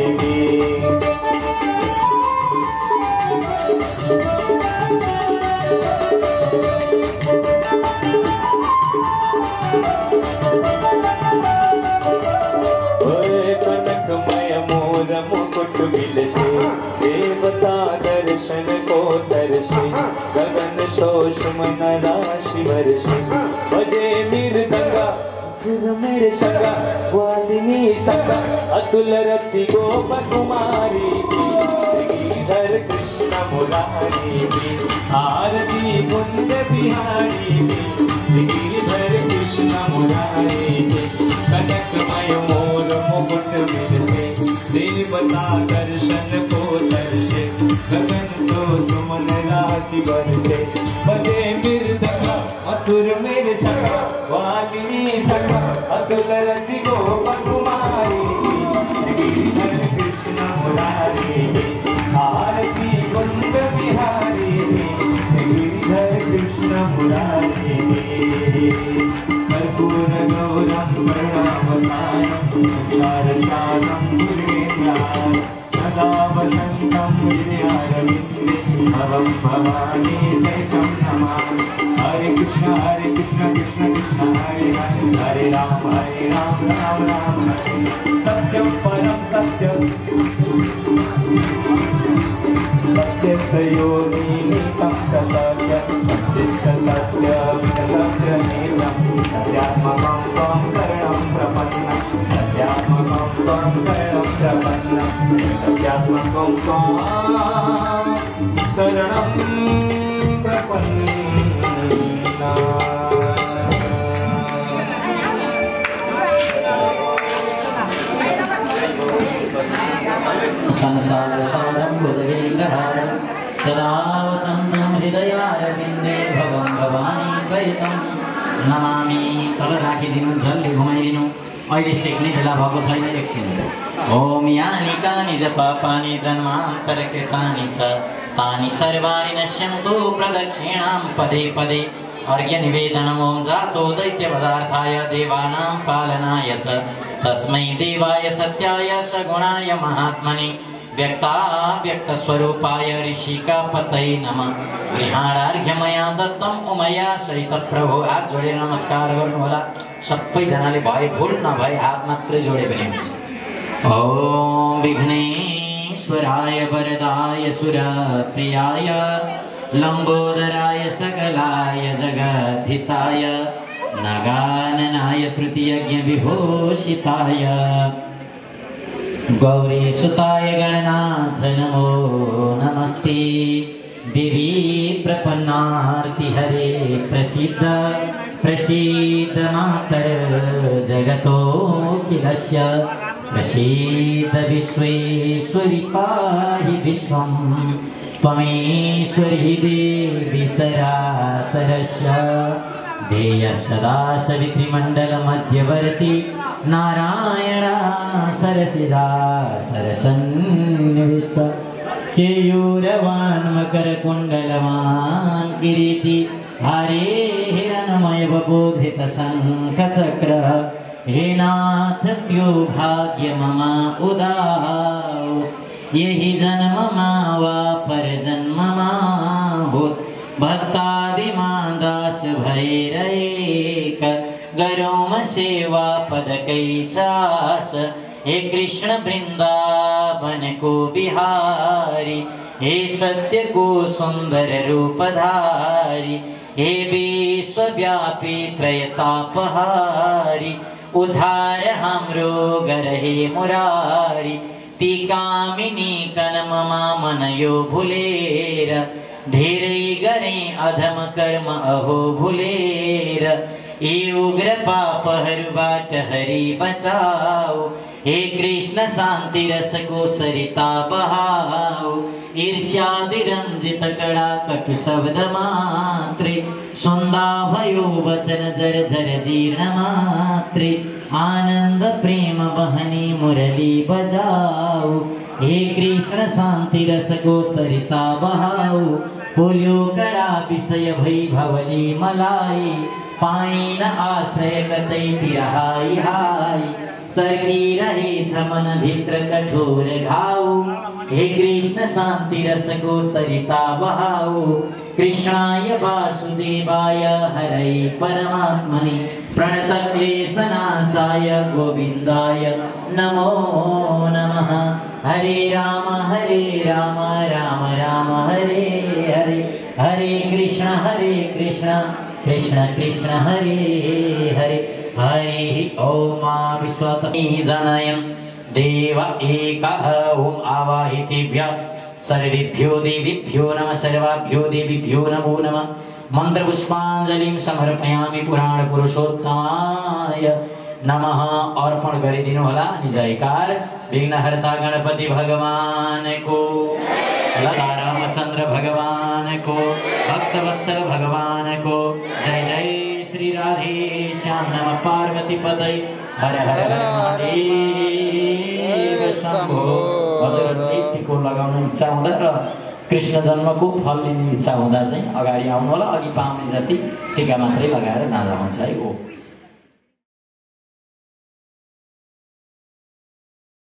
मुकुट बिलसे देवता दर्शन को दर्शे गगन शोषमन राशि वर्षे बजे मृदंगा फिर मेरे संगा वालिनी संगा अतुल रति गोप कुमारी गिरिधर कृष्ण मुरारी आरती कुंज बिहारी गिरिधर कृष्ण मुरारी। कनकमय मोर मुकुट बिलसे देवता दर्शन को दर्शे गगन जो सुमन राशि बरसे बजे मृदंगा मधुर मेरे सखा वालिनी सखा अतुल रति गोप कुमारी गिरिधर कृष्ण मुरारी आरती कुंज बिहारी गिरिधर कृष्ण मुरारी। कर्पूर गौरम करुणावतारम संसारसारम गुरुवेन्द्राय सदा वसन्तं हृदयारविन्दे भवं भवानी सहितं नमामि। हरे कृष्ण कृष्ण कृष्ण हरे हरे हरे राम राम राम हरे। सत्यं परम सत्यं सत्ययोगिनी सत्यं सत्यमेतं सत्यात्मकं त्वं शरणं प्रपन्नं सत्यात्मकं त्वं शरणं प्रपन्नं सत्यात्मकं त्वं शरणं प्रपन्नं। संसार सारं भुजगेन्द्रहारं सदा वसन्तं हृदयारविन्दे भवं भवानी सहितं नमामि। तल राखिदिनु जलले घुमाइदिनु अहिले सेक्ने बेला भएको छैन एकछिन। ओम यानि कानि जप पानि जन्मान्तरकृतानि च तानि सर्वाणि नश्यन्तु प्रदक्षिणां पदे पदे। अर्घ्य निवेदनम् ओम जातो दैत्य पदार्थाय देवानां पालनाय च तस्मै देवाय सत्याय सगुणाय महात्मने व्यक्त स्वरूपाय ऋषिकापतये नमः। गृहाणार्घ्यमया दत्तम उमया सहित प्रभु। हात जोडेर नमस्कार गर्नु होला। सबैजनाले भए भुल नभए हात मात्रै जोडे पनि हुन्छ। ओम विघ्नेश्वराय वरदाय सुरप्रियाय लंबोदराय सकलाय जगद्धिताय नागाननाय श्रुतियज्ञ विभूषिताय गौरीसुताय गणनाथ नमो नमस्ते। देवी प्रपन्नार्ति हरे प्रसीद मातर जगतोऽखिलस्य प्रसीद विश्वेश्वरि पाहि विश्वं त्वमेश्वरी देवी चराचरस्य। देय सदा सवित्रिमण्डल मध्यवर्ती नारायणा सरसिजा सरसन्निविष्ट केयूरवान् मकरकुण्डलवान् किरीटी हरे हिरण्मय वबोधित शङ्खचक्र। हे नाथ त्यो भाग्य मम उदास यही जन्म वा पर जन्म होस्। भक्तादिमां दास भैरैक गरोम सेवा पदकै चास। हे कृष्ण वृंदावन को बिहारी हे सत्य को सुंदर रूपधारी हे विश्वव्यापी त्रयतापहारी उद्धार हाम्रो गरहे मुरारी। ती कामिनी कनम मन यो भुलेर धेरै गरे अधम कर्म अहो भुलेर। ए उग्र पापहरूबाट हरि बचाओ। हे कृष्ण शान्ति रसको सरिता बहाओ। ईर्ष्यादि रंजित कड़ा कटु शब्द मात्रे सुंदा भयो वचन जर जर जीर्ण मात्रे। आनंद प्रेम बहनी मुरली बजाओ। हे कृष्ण शांति रस को सरिता बहाओ। पोल्यो कड़ा विषय भई भवली मलाई पाइन आश्रय कतै तिरहाई हाई। चरकी रहे मन भित्र कठोर घाऊ। हे कृष्ण शांति रस को सरिता बहाओ। कृष्णाय वासुदेवाय हरै परमात्मने प्रणत क्लेशनाशाय गोविंदाय नमो नमः। हरे राम राम राम हरे हरे हरे कृष्ण कृष्ण कृष्ण हरे हरे। हरि ओम विश्वतस्मै जनयन् देव एकः ओम आवाहितेभ्यः सर्वेभ्यो देवीभ्यो नमः। सर्वाभ्यो देवीभ्यो नमो नमः। मंत्र पुष्पांजलिं समर्पयामि पुराण पुरुषोत्तमाय नमः। अर्पण गरिदिनु होला। निजयकार विघ्नहर्ता गणपति भगवान को, लता रामचंद्र भगवान को, भक्तवत्सल भगवान को। जय जय श्री राधे श्याम नमः पार्वती पदय हर हर महादेव शंभो। हजुरहरुले टिको लगाउन इच्छा हुँदा र कृष्ण जन्मको फल लिने इच्छा हुँदा चाहिँ अगाडि आउनु होला। अघि पाउने जति टिका मात्रै लगाएर जाँदा हुन्छ है। ओ